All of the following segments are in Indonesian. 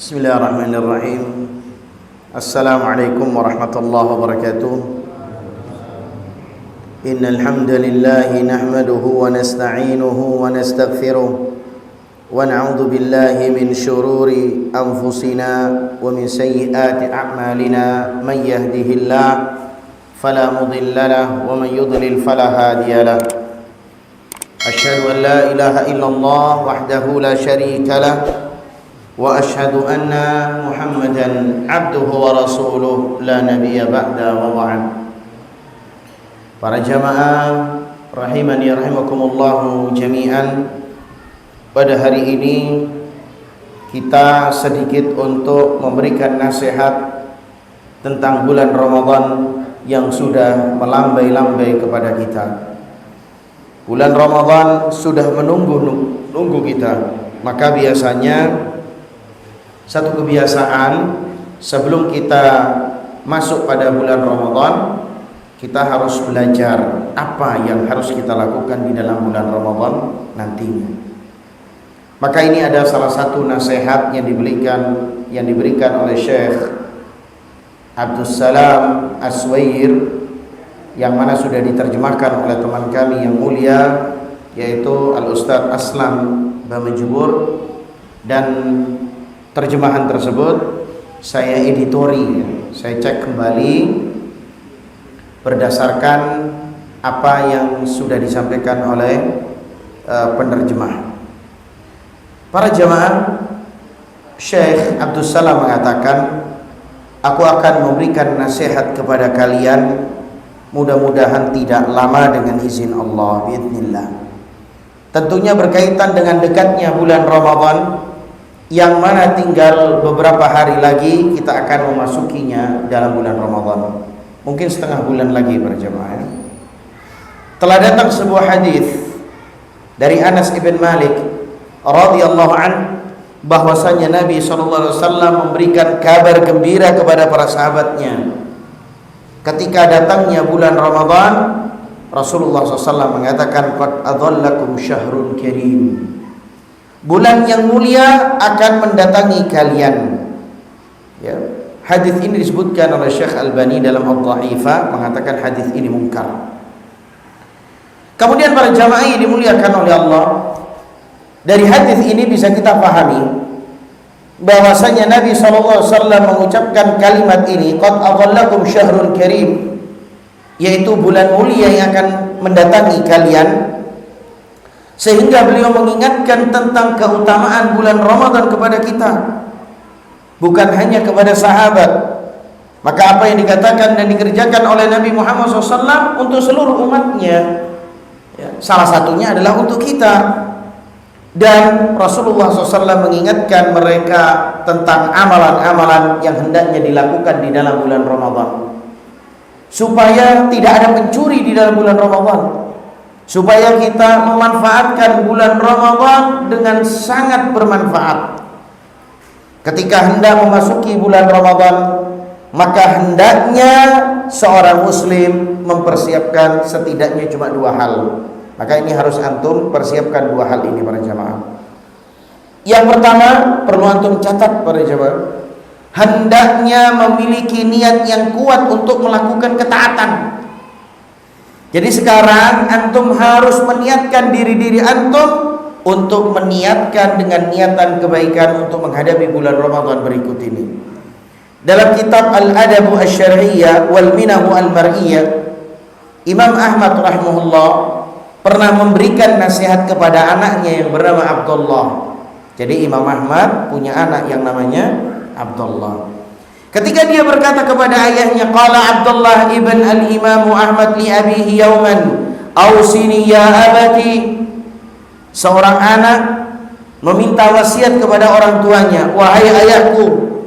Bismillahirrahmanirrahim. Assalamualaikum warahmatullahi wabarakatuh. Innal hamdalillah nahmaduhu wa nasta'inuhu wa nastaghfiruh wa na'udzu billahi min shururi anfusina wa min sayyiati a'malina. Man yahdihillah fala mudilla lahu wa man yudlil fala hadiya lahu. Asyhadu an la ilaha illallah wahdahu la syarika lahu wa asyhadu anna Muhammadan abduhu wa rasuluh la nabiyya ba'da wa ba'd. Para jamaah rahimani rahimakumullah jami'an, pada hari ini kita sedikit untuk memberikan nasihat tentang bulan Ramadan yang sudah melambai-lambai kepada kita. Bulan Ramadan sudah menunggu kita. Maka biasanya satu kebiasaan sebelum kita masuk pada bulan Ramadan, kita harus belajar apa yang harus kita lakukan di dalam bulan Ramadan nantinya. Maka ini ada salah satu nasihat yang diberikan oleh Syekh Abdus Salam Aswair, yang mana sudah diterjemahkan oleh teman kami yang mulia, yaitu Al-Ustadz Aslam Bamejubur, dan terjemahan tersebut saya editori, saya cek kembali berdasarkan apa yang sudah disampaikan oleh penerjemah. Para jemaah, Syekh Abdul Salam mengatakan, aku akan memberikan nasihat kepada kalian, mudah-mudahan tidak lama dengan izin Allah, biidznillah. Tentunya berkaitan dengan dekatnya bulan Ramadan, yang mana tinggal beberapa hari lagi kita akan memasukinya dalam bulan Ramadan. Mungkin setengah bulan lagi para jemaah. Telah datang sebuah hadis dari Anas ibn Malik radhiyallahu an, bahwasanya Nabi SAW memberikan kabar gembira kepada para sahabatnya ketika datangnya bulan Ramadan. Rasulullah SAW mengatakan, qad adhallakum syahrun karim, bulan yang mulia akan mendatangi kalian. Ya, hadis ini disebutkan oleh Syekh Albani dalam Ad-Dha'ifah, mengatakan hadis ini munkar. Kemudian para jamaah yang dimuliakan oleh Allah, dari hadis ini bisa kita pahami bahwasanya Nabi SAW mengucapkan kalimat ini, qad adhallakum syahrun karim, yaitu bulan mulia yang akan mendatangi kalian, sehingga beliau mengingatkan tentang keutamaan bulan Ramadan kepada kita, bukan hanya kepada sahabat. Maka apa yang dikatakan dan dikerjakan oleh Nabi Muhammad SAW untuk seluruh umatnya, ya, salah satunya adalah untuk kita. Dan Rasulullah SAW mengingatkan mereka tentang amalan-amalan yang hendaknya dilakukan di dalam bulan Ramadan, supaya tidak ada pencuri di dalam bulan Ramadan, supaya kita memanfaatkan bulan Ramadan dengan sangat bermanfaat. Ketika hendak memasuki bulan Ramadan, maka hendaknya seorang muslim mempersiapkan setidaknya cuma dua hal. Maka ini harus antum persiapkan dua hal ini para jamaah. Yang pertama, perlu antum catat para jamaah, hendaknya memiliki niat yang kuat untuk melakukan ketaatan. Jadi sekarang antum harus meniatkan diri antum untuk meniatkan dengan niatan kebaikan untuk menghadapi bulan Ramadan berikut ini. Dalam kitab Al-Adabu Asy-Syar'iyyah wal Minahu Al-Mar'iyyah, Imam Ahmad rahimahullah pernah memberikan nasihat kepada anaknya yang bernama Abdullah. Jadi Imam Ahmad punya anak yang namanya Abdullah. Ketika dia berkata kepada ayahnya, qala Abdullah ibn al-Imam Ahmad li abihi yawman awsini ya abati, seorang anak meminta wasiat kepada orang tuanya, wahai ayahku,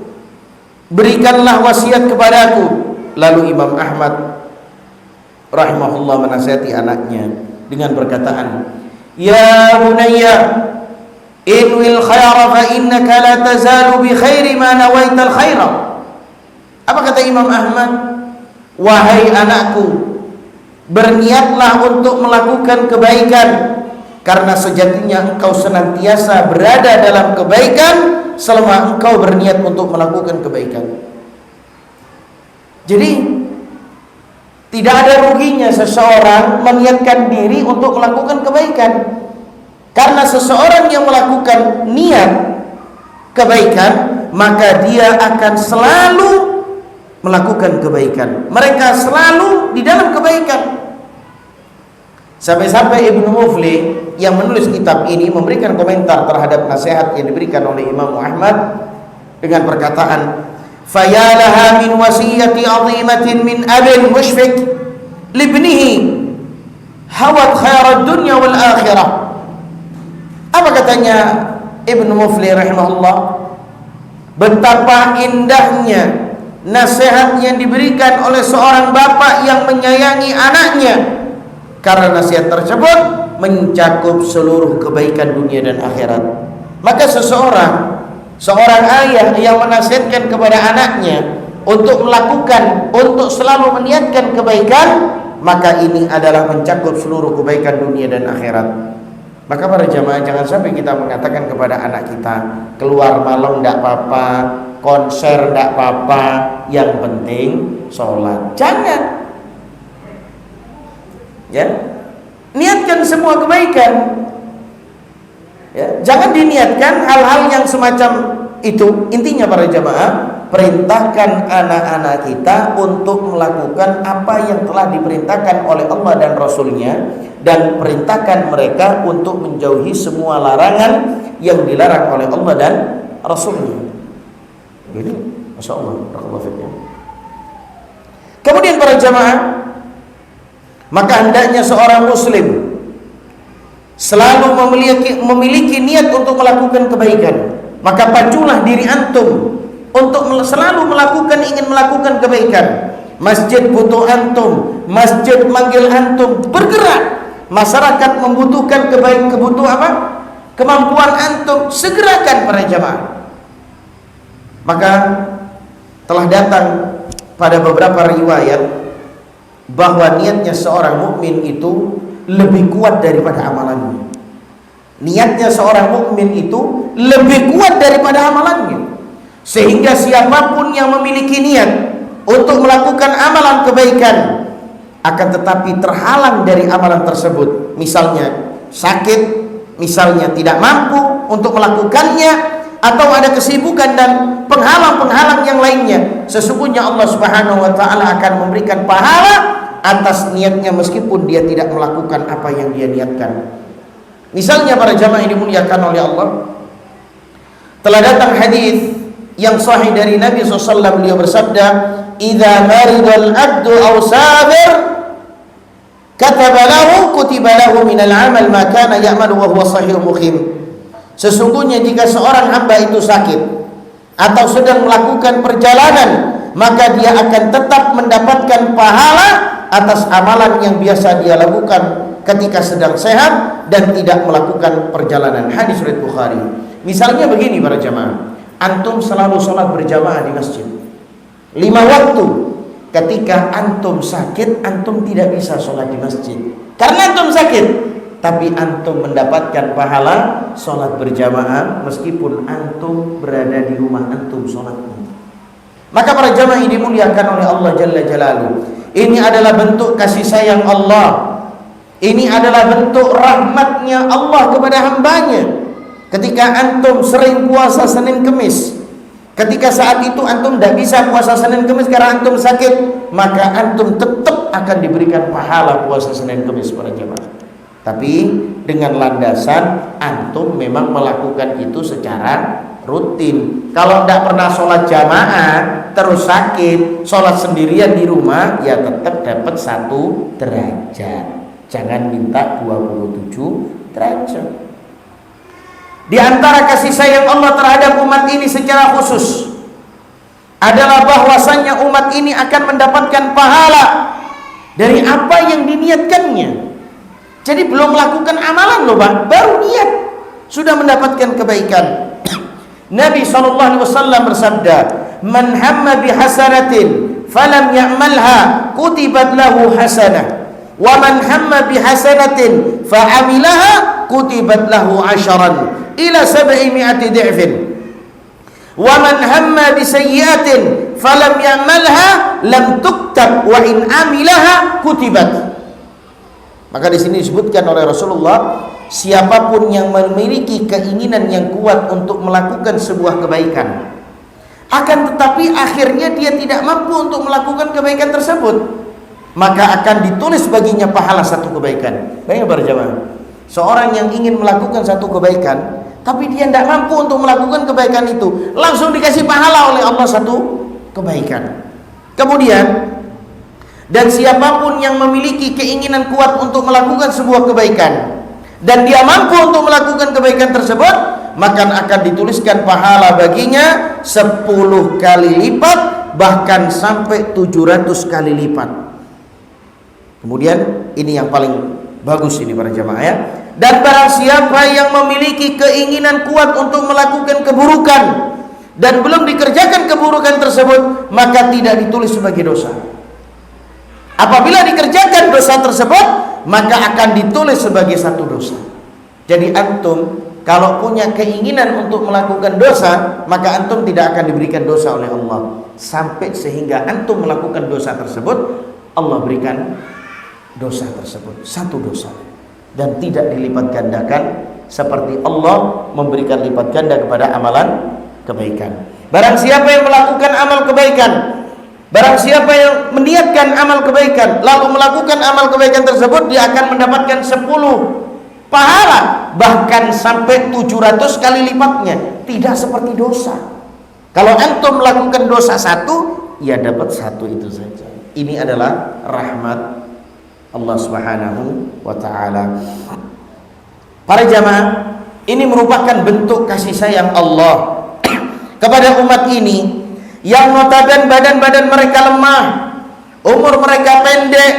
berikanlah wasiat kepadaku. Lalu Imam Ahmad rahimahullah menasihati anaknya dengan perkataan, ya bunayya inwil khaira fa innaka la tazalu bi khairi ma nawaital khaira. Apa kata Imam Ahmad? Wahai anakku, berniatlah untuk melakukan kebaikan, Karena sejatinya engkau senantiasa berada dalam kebaikan selama engkau berniat untuk melakukan kebaikan. Jadi tidak ada ruginya seseorang meniatkan diri untuk melakukan kebaikan. Karena seseorang yang melakukan niat kebaikan, maka dia akan selalu melakukan kebaikan. Mereka selalu di dalam kebaikan. Sampai-sampai Ibnu Muflih yang menulis kitab ini memberikan komentar terhadap nasihat yang diberikan oleh Imam Ahmad dengan perkataan, "Fayalaha min wasiyati 'azimatin min abin mushfik libnihi hawat khairat dunya wal akhirah." Apa katanya Ibnu Muflih rahimahullah? Betapa indahnya nasihat yang diberikan oleh seorang bapak yang menyayangi anaknya. Karena nasihat tersebut mencakup seluruh kebaikan dunia dan akhirat. Maka seorang ayah yang menasihatkan kepada anaknya untuk selalu meniatkan kebaikan, maka ini adalah mencakup seluruh kebaikan dunia dan akhirat. Maka para jamaah, jangan sampai kita mengatakan kepada anak kita, keluar malam tidak apa-apa, konser tidak apa-apa, yang penting sholat. Jangan. Ya, niatkan semua kebaikan. Ya, jangan diniatkan hal-hal yang semacam itu. Intinya para jamaah, perintahkan anak-anak kita untuk melakukan apa yang telah diperintahkan oleh Allah dan Rasulnya, dan perintahkan mereka untuk menjauhi semua larangan yang dilarang oleh Allah dan Rasulnya. Ini Masya Allah, kemudian para jamaah, maka hendaknya seorang muslim selalu memiliki niat untuk melakukan kebaikan. Maka paculah diri antum untuk selalu ingin melakukan kebaikan. Masjid butuh antum, masjid manggil antum, bergerak. Masyarakat membutuhkan kemampuan antum, segerakan para jamaah. Maka telah datang pada beberapa riwayat bahwa niatnya seorang mukmin itu lebih kuat daripada amalannya. Niatnya seorang mukmin itu lebih kuat daripada amalannya. Sehingga siapapun yang memiliki niat untuk melakukan amalan kebaikan, akan tetapi terhalang dari amalan tersebut, misalnya sakit, misalnya tidak mampu untuk melakukannya, atau ada kesibukan dan penghalang-penghalang yang lainnya, sesungguhnya Allah Subhanahu wa taala akan memberikan pahala atas niatnya meskipun dia tidak melakukan apa yang dia niatkan. Misalnya para jamaah yang dimuliakan oleh Allah, telah datang hadis yang sahih dari Nabi SAW. Beliau bersabda, "Idza maridal abdu aw sabir, kataba lahu kutiba lahu minal amal ma kana ya'malu wa huwa sahih muqim." Sesungguhnya jika seorang hamba itu sakit atau sedang melakukan perjalanan, maka dia akan tetap mendapatkan pahala atas amalan yang biasa dia lakukan ketika sedang sehat dan tidak melakukan perjalanan. Hadis riwayat Bukhari. Misalnya begini para jamaah, antum selalu sholat berjamaah di masjid 5 waktu. Ketika antum sakit, antum tidak bisa sholat di masjid karena antum sakit, tapi antum mendapatkan pahala sholat berjamaah meskipun antum berada di rumah antum sholatnya. Maka para jamaah ini dimuliakan oleh Allah Jalla Jalaluhu, ini adalah bentuk kasih sayang Allah, ini adalah bentuk rahmatnya Allah kepada hambanya. Ketika antum sering puasa Senin Kemis, ketika saat itu antum tidak bisa puasa Senin Kemis karena antum sakit, maka antum tetap akan diberikan pahala puasa Senin Kemis para jamaah. Tapi dengan landasan antum memang melakukan itu secara rutin. Kalau tidak pernah sholat jamaah, terus sakit, sholat sendirian di rumah, ya tetap dapat 1 derajat. Jangan minta 27 derajat. Di antara kasih sayang Allah terhadap umat ini secara khusus adalah bahwasannya umat ini akan mendapatkan pahala dari apa yang diniatkannya. Jadi belum melakukan amalan loh Pak, baru niat sudah mendapatkan kebaikan. Nabi SAW bersabda, "Man hamma bihasanatin falam ya'malha kutibat lahu hasanah, wa man hamma bihasanatin fa'amilaha kutibat lahu 'asharan ila 700 di'fin. Wa man hamma bi sayyi'atin falam ya'malha lam tuktab wa in amilaha kutibat. Maka di sini disebutkan oleh Rasulullah, siapapun yang memiliki keinginan yang kuat untuk melakukan sebuah kebaikan, akan tetapi akhirnya dia tidak mampu untuk melakukan kebaikan tersebut, maka akan ditulis baginya pahala satu kebaikan. Bayangkan para jamaah, seorang yang ingin melakukan satu kebaikan tapi dia tidak mampu untuk melakukan kebaikan itu, langsung dikasih pahala oleh Allah satu kebaikan. Kemudian, dan siapapun yang memiliki keinginan kuat untuk melakukan sebuah kebaikan dan dia mampu untuk melakukan kebaikan tersebut, maka akan dituliskan pahala baginya 10 kali lipat, bahkan sampai 700 kali lipat. Kemudian ini yang paling bagus ini para jamaah ya. Dan barang siapa yang memiliki keinginan kuat untuk melakukan keburukan dan belum dikerjakan keburukan tersebut, maka tidak ditulis sebagai dosa. Apabila dikerjakan dosa tersebut, maka akan ditulis sebagai satu dosa. Jadi antum kalau punya keinginan untuk melakukan dosa, maka antum tidak akan diberikan dosa oleh Allah, sampai sehingga antum melakukan dosa tersebut, Allah berikan dosa tersebut satu dosa, dan tidak dilipat gandakan seperti Allah memberikan lipat ganda kepada amalan kebaikan. Barang siapa yang melakukan amal kebaikan, barang siapa yang meniatkan amal kebaikan lalu melakukan amal kebaikan tersebut, dia akan mendapatkan 10 pahala, bahkan sampai 700 kali lipatnya. Tidak seperti dosa. Kalau antum melakukan dosa satu, ya dapat satu itu saja. Ini adalah rahmat Allah Subhanahu wa ta'ala. Para jamaah, ini merupakan bentuk kasih sayang Allah kepada umat ini yang notabene badan-badan mereka lemah, umur mereka pendek.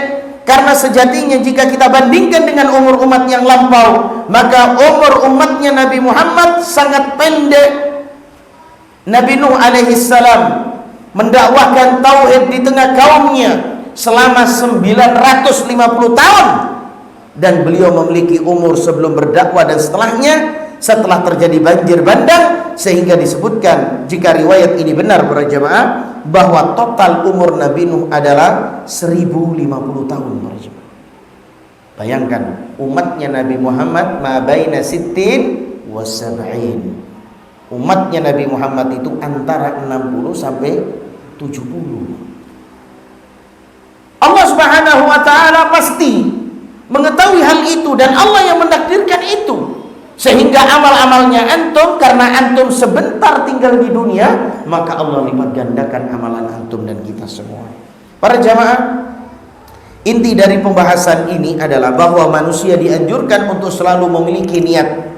Karena sejatinya jika kita bandingkan dengan umur umat yang lampau, maka umur umatnya Nabi Muhammad sangat pendek. Nabi Nuh alaihi salam mendakwahkan tauhid di tengah kaumnya selama 950 tahun, dan beliau memiliki umur sebelum berdakwah dan setelahnya, setelah terjadi banjir bandang, sehingga disebutkan jika riwayat ini benar para jemaah, bahwa total umur Nabi Nuh adalah 1050 tahun para jemaah. Bayangkan umatnya Nabi Muhammad ma baina sittin wa sab'in. Umatnya Nabi Muhammad itu antara 60 sampai 70. Allah Subhanahu wa ta'ala pasti mengetahui hal itu, dan Allah yang mentakdirkan itu, sehingga amal-amalnya antum, karena antum sebentar tinggal di dunia, maka Allah lipat gandakan amalan antum dan kita semua. Para jamaah, inti dari pembahasan ini adalah bahwa manusia dianjurkan untuk selalu memiliki niat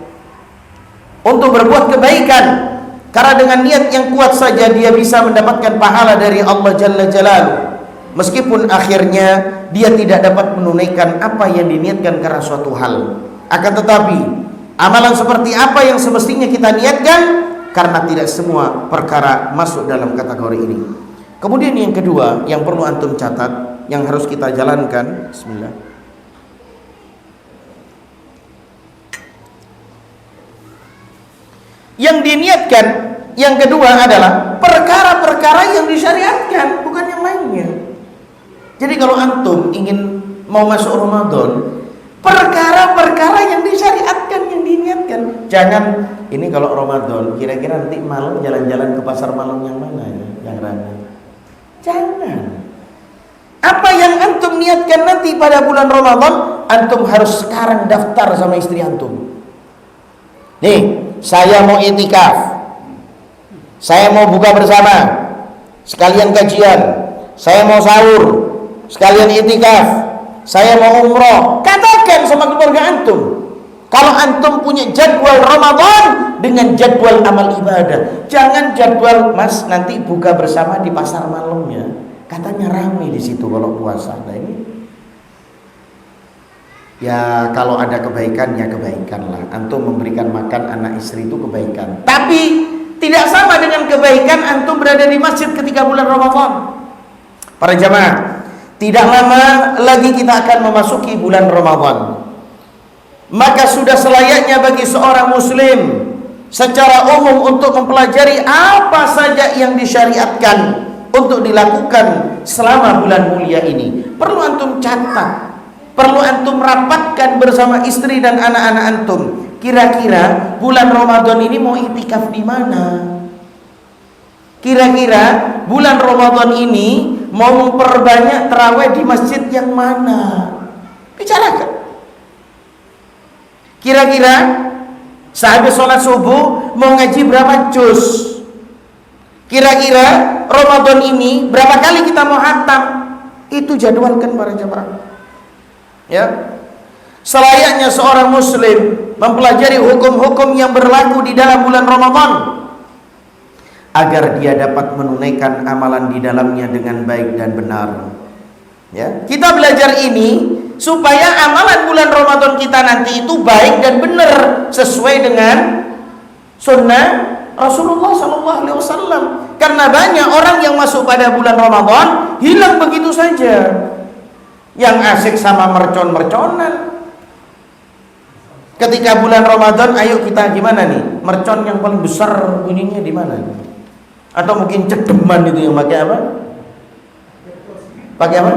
untuk berbuat kebaikan, karena dengan niat yang kuat saja dia bisa mendapatkan pahala dari Allah Jalla Jalaluhu, meskipun akhirnya dia tidak dapat menunaikan apa yang diniatkan karena suatu hal. Akan tetapi amalan seperti apa yang semestinya kita niatkan, karena tidak semua perkara masuk dalam kategori ini. Kemudian yang kedua yang perlu antum catat, yang harus kita jalankan, bismillah, yang diniatkan yang kedua adalah perkara-perkara yang disyariatkan, bukan yang lainnya. Jadi kalau antum ingin mau masuk Ramadan, perkara-perkara yang disyariatkan, yang diniatkan. Jangan, ini kalau Ramadan kira-kira nanti malam jalan-jalan ke pasar malam yang mana ya, yang ramai. Jangan. Apa yang antum niatkan nanti pada bulan Ramadan, antum harus sekarang daftar sama istri antum. Nih, saya mau itikaf, saya mau buka bersama, sekalian kajian, saya mau sahur, sekalian itikaf, saya mau umroh. Katakan sama keluarga antum, kalau antum punya jadwal Ramadan dengan jadwal amal ibadah. Jangan jadwal, Mas nanti buka bersama di pasar malamnya, katanya ramai di situ kalau puasa. Nah ini ya, kalau ada kebaikan ya kebaikan lah. Antum memberikan makan anak istri itu kebaikan, tapi tidak sama dengan kebaikan antum berada di masjid ketika bulan Ramadan. Para jamaah, tidak lama lagi kita akan memasuki bulan Ramadan. maka sudah selayaknya bagi seorang muslim secara umum untuk mempelajari apa saja yang disyariatkan untuk dilakukan selama bulan mulia ini. Perlu antum catat, perlu antum rapatkan bersama istri dan anak-anak antum. Kira-kira bulan Ramadan ini mau iktikaf di mana? Kira-kira bulan Ramadan ini mau memperbanyak tarawih di masjid yang mana? Bicarakan. Kira-kira sehabis sholat subuh mau ngaji berapa juz? Kira-kira Ramadan ini berapa kali kita mau khatam? Itu jadwalkan para jemaah. Ya. Selayaknya seorang muslim mempelajari hukum-hukum yang berlaku di dalam bulan Ramadan agar dia dapat menunaikan amalan di dalamnya dengan baik dan benar. Ya, kita belajar ini supaya amalan bulan Ramadan kita nanti itu baik dan benar sesuai dengan sunnah Rasulullah SAW. Karena banyak orang yang masuk pada bulan Ramadan hilang begitu saja. Yang asik sama mercon-merconan. Ketika bulan Ramadan, ayo kita gimana nih? Mercon yang paling besar bunyinya di mana? Atau mungkin cedeman itu yang pakai apa? Pakai apa?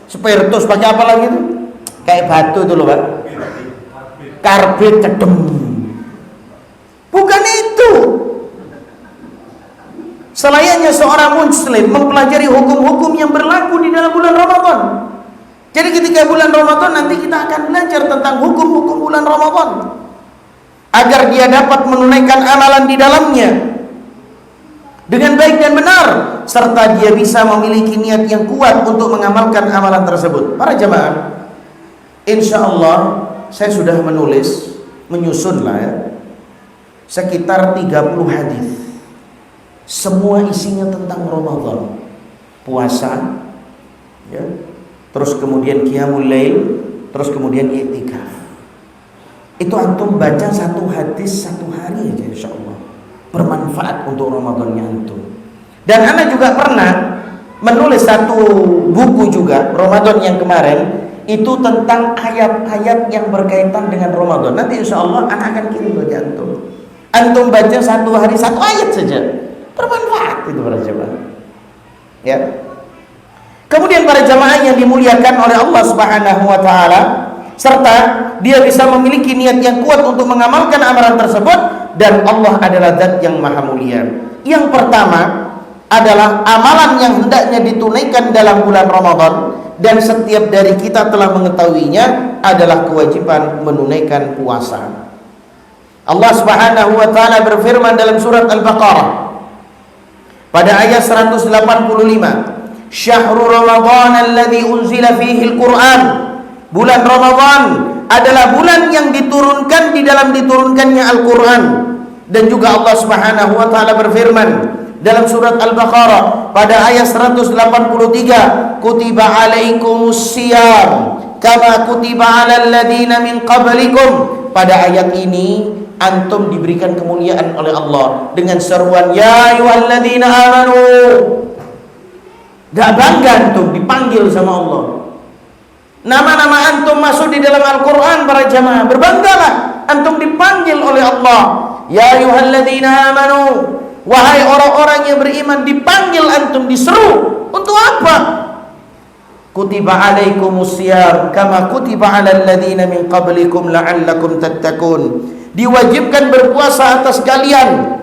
Spiritus, pakai apa lagi itu? Kayak batu itu loh, Pak. Karbit cedem. Bukan itu. Selayaknya seorang muslim mempelajari hukum-hukum yang berlaku di dalam bulan Ramadan. Jadi ketika bulan Ramadan nanti kita akan belajar tentang hukum-hukum bulan Ramadan agar dia dapat menunaikan amalan di dalamnya dengan baik dan benar, serta dia bisa memiliki niat yang kuat untuk mengamalkan amalan tersebut. Para jemaah, insya Allah saya sudah menyusun lah ya, sekitar 30 hadis. Semua isinya tentang Ramadan, puasa, ya, terus kemudian qiyamul lail, terus kemudian i'tikaf. Itu antum baca satu hadis satu hari aja insya Allah, bermanfaat untuk Ramadannya antum. Dan ana juga pernah menulis satu buku juga Ramadan yang kemarin, itu tentang ayat-ayat yang berkaitan dengan Ramadan. Nanti insya Allah ana akan kirim bagi antum. Antum baca satu hari satu ayat saja, bermanfaat itu para jemaah. Ya. Kemudian para jemaah yang dimuliakan oleh Allah Subhanahu wa taala, serta dia bisa memiliki niat yang kuat untuk mengamalkan amalan tersebut, dan Allah adalah zat yang maha mulia. Yang pertama adalah amalan yang hendaknya ditunaikan dalam bulan Ramadan, dan setiap dari kita telah mengetahuinya, adalah kewajiban menunaikan puasa. Allah Subhanahu wa taala berfirman dalam surat Al-Baqarah pada ayat 185, Syahrul Ramadan alladzi unzila fihi al-Qur'an. Bulan Ramadan adalah bulan yang diturunkan di dalam diturunkannya Al-Qur'an. Dan juga Allah Subhanahu wa taala berfirman dalam surat Al-Baqarah pada ayat 183, Kutiba alaikumus siyam kama kutiba alal ladina min qablikum. Pada ayat ini antum diberikan kemuliaan oleh Allah dengan seruan ya ayyuhalladzina amanu. Gak bangga antum dipanggil sama Allah. Nama-nama antum masuk di dalam Al-Quran para jamaah. Berbanggalah antum dipanggil oleh Allah. Ya ayyuhalladzina amanu. Wahai orang-orang yang beriman, dipanggil antum, diseru. Untuk apa? Kutiba alaikumus siyam kama kutiba alal ladzina min qablikum la'allakum tattaqun. Diwajibkan berpuasa atas kalian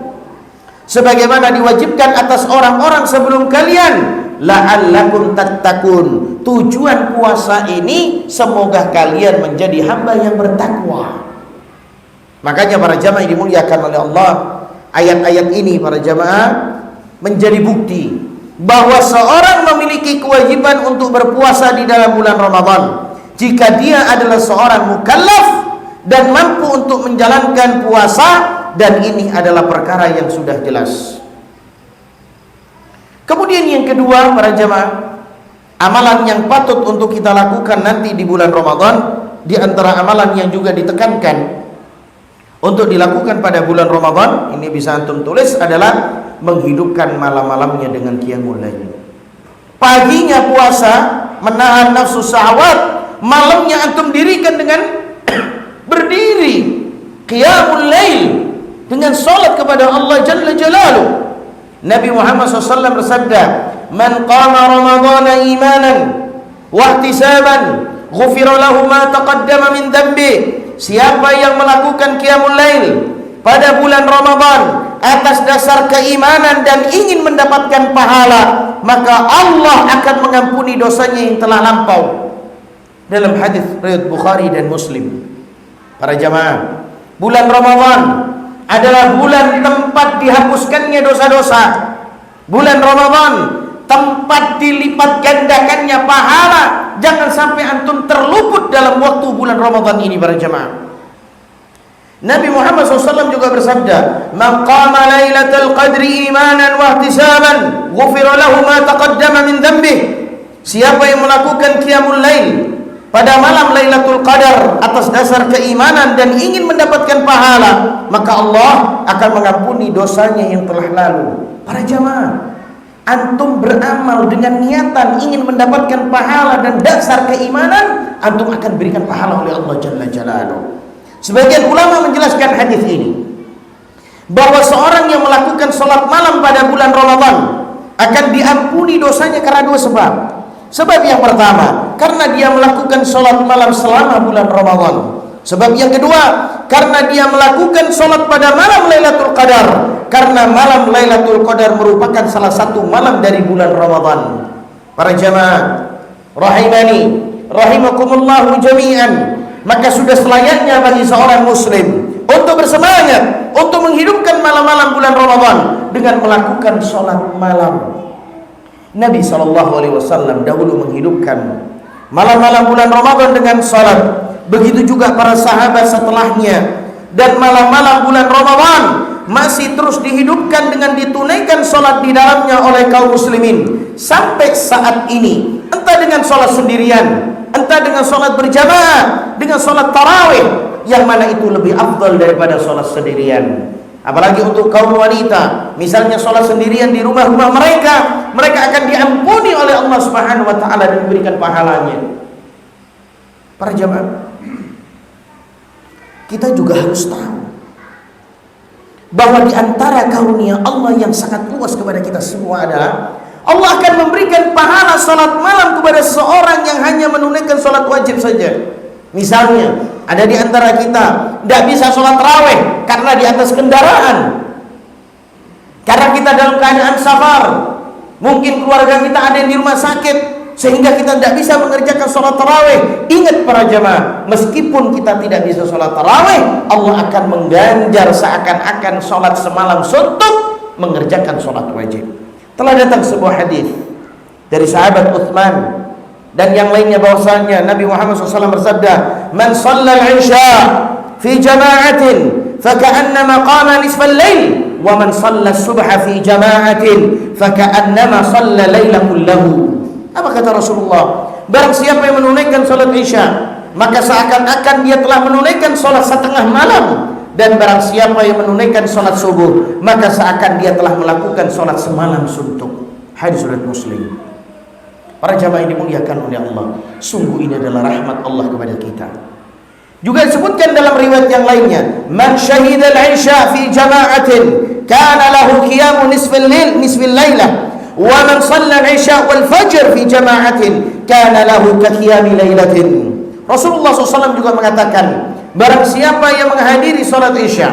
sebagaimana diwajibkan atas orang-orang sebelum kalian, la'allakum tattaqun. Tujuan puasa ini semoga kalian menjadi hamba yang bertakwa. Makanya para jamaah dimuliakan oleh Allah, ayat-ayat ini para jamaah menjadi bukti bahwa seorang memiliki kewajiban untuk berpuasa di dalam bulan Ramadan jika dia adalah seorang mukallaf dan mampu untuk menjalankan puasa, dan ini adalah perkara yang sudah jelas. Kemudian yang kedua para jamaah, amalan yang patut untuk kita lakukan nanti di bulan Ramadan, di antara amalan yang juga ditekankan untuk dilakukan pada bulan Ramadan, ini bisa antum tulis, adalah menghidupkan malam-malamnya dengan qiyamul lail. Paginya puasa, menahan nafsu syahwat, malamnya antum dirikan dengan berdiri qiyamul lail dengan salat kepada Allah Jalla Jalaluh. Nabi Muhammad SAW bersabda, "Man qama ramadhana imanan wa ihtisaban, ghufira lahu ma taqaddama min dhanbi." Siapa yang melakukan qiyamul lail pada bulan Ramadan atas dasar keimanan dan ingin mendapatkan pahala, maka Allah akan mengampuni dosanya yang telah lampau. Dalam hadis riwayat Bukhari dan Muslim. Para jamaah, bulan Ramadan adalah bulan tempat dihapuskannya dosa-dosa. Bulan Ramadan tempat dilipat gandakannya pahala. Jangan sampai antum terluput dalam waktu bulan Ramadan ini, para jamaah. Nabi Muhammad SAW juga bersabda, "Man qama lailatul qadri imanan wa ihtisaban, ghufira lahu ma taqaddama min dhanbi." Siapa yang melakukan qiyamul lail pada malam Lailatul Qadar atas dasar keimanan dan ingin mendapatkan pahala, maka Allah akan mengampuni dosanya yang telah lalu. Para jamaah, antum beramal dengan niatan ingin mendapatkan pahala dan dasar keimanan, antum akan berikan pahala oleh Allah Jalla Jalaluhu. Sebagian ulama menjelaskan hadis ini bahwa seorang yang melakukan sholat malam pada bulan Ramadan akan diampuni dosanya karena dua sebab. Sebab yang pertama, karena dia melakukan sholat malam selama bulan Ramadan. Sebab yang kedua, karena dia melakukan sholat pada malam Lailatul Qadar. Karena malam Lailatul Qadar merupakan salah satu malam dari bulan Ramadan. Para jamaah rahimani rahimakumullahu jami'an, maka sudah selayaknya bagi seorang muslim untuk bersemangat untuk menghidupkan malam-malam bulan Ramadan dengan melakukan sholat malam. Nabi SAW dahulu menghidupkan malam-malam bulan Ramadan dengan sholat. Begitu juga para sahabat setelahnya. Dan malam-malam bulan Ramadan masih terus dihidupkan dengan ditunaikan sholat di dalamnya oleh kaum muslimin sampai saat ini. Entah dengan sholat sendirian, entah dengan sholat berjamaah, dengan sholat tarawih, yang mana itu lebih afdal daripada sholat sendirian. Apalagi untuk kaum wanita, misalnya sholat sendirian di rumah-rumah mereka, mereka akan diampuni oleh Allah Subhanahu wa Ta'ala dan diberikan pahalanya. Para jamaah, kita juga harus tahu bahwa di antara karunia Allah yang sangat luas kepada kita semua adalah Allah akan memberikan pahala sholat malam kepada seseorang yang hanya menunaikan sholat wajib saja. Misalnya, ada di antara kita tidak bisa sholat tarawih karena di atas kendaraan, karena kita dalam keadaan safar, mungkin keluarga kita ada yang di rumah sakit, sehingga kita tidak bisa mengerjakan sholat tarawih. Ingat para jamaah, meskipun kita tidak bisa sholat tarawih, Allah akan mengganjar seakan-akan sholat semalam suntuk mengerjakan sholat wajib. Telah datang sebuah hadis dari sahabat Utsman dan yang lainnya bahwasanya Nabi Muhammad SAW bersabda, "Man shalla al-'isha fi jama'atin faka'annama qama nisfal lail, wa man shalla as-subha fi jama'atin faka'annama shalla laila kullahu." Apa kata Rasulullah? Barang siapa yang menunaikan salat Isya, maka seakan-akan dia telah menunaikan salat setengah malam. Dan barang siapa yang menunaikan salat subuh, maka seakan dia telah melakukan salat semalam suntuk. Hadis riwayat Muslim. Para jamaah yang dimuliakan oleh Allah, sungguh ini adalah rahmat Allah kepada kita. Juga disebutkan dalam riwayat yang lainnya, "Man syahida al-'isha fi jama'atin kana lahu qiyamu nisfil lailah, wa man shalla al-'isha wal fajr fi jama'atin kana lahu ka qiyami lailatin." Rasulullah SAW juga mengatakan, barang siapa yang menghadiri salat Isya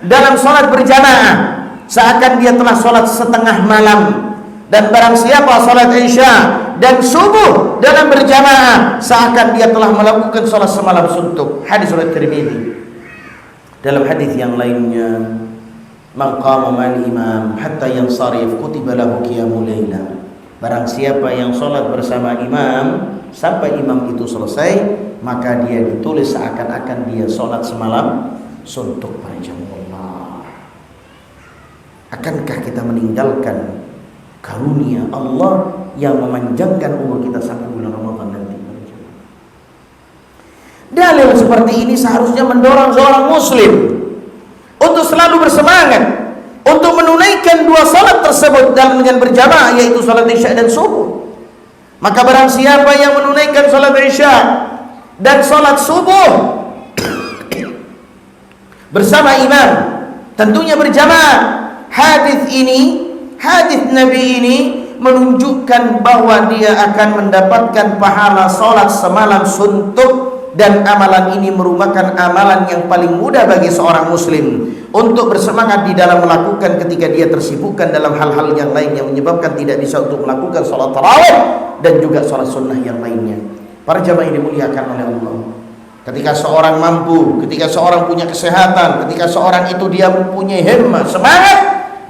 dalam salat berjamaah, seakan dia telah salat setengah malam. Dan barang siapa salat Isya dan subuh dalam berjamaah, seakan dia telah melakukan salat semalam suntuk. Hadis riwayat Tirmidzi. Dalam hadis yang lainnya, "Man qama ma'al imam hatta yansarif kutiba lahu qiyamul lailah." Barang siapa yang salat bersama imam sampai imam itu selesai, maka dia ditulis seakan-akan dia salat semalam suntuk. Para jamaah, akankah kita meninggalkan karunia Allah yang memanjangkan umur kita sampai bulan Ramadan nanti? Dalil seperti ini seharusnya mendorong seorang muslim untuk selalu bersemangat untuk menunaikan dua salat tersebut dengan berjamaah, yaitu salat Isya dan subuh. Maka barang siapa yang menunaikan salat Isya dan salat subuh bersama imam, tentunya berjamaah. Hadis Nabi ini menunjukkan bahwa dia akan mendapatkan pahala sholat semalam suntuk, dan amalan ini merupakan amalan yang paling mudah bagi seorang muslim untuk bersemangat di dalam melakukan ketika dia tersibukkan dalam hal-hal yang lain yang menyebabkan tidak bisa untuk melakukan sholat tarawih dan juga sholat sunnah yang lainnya. Para jamaah ini dimuliakan oleh Allah. Ketika seorang mampu, ketika seorang punya kesehatan, ketika seorang itu dia mempunyai himmah, semangat,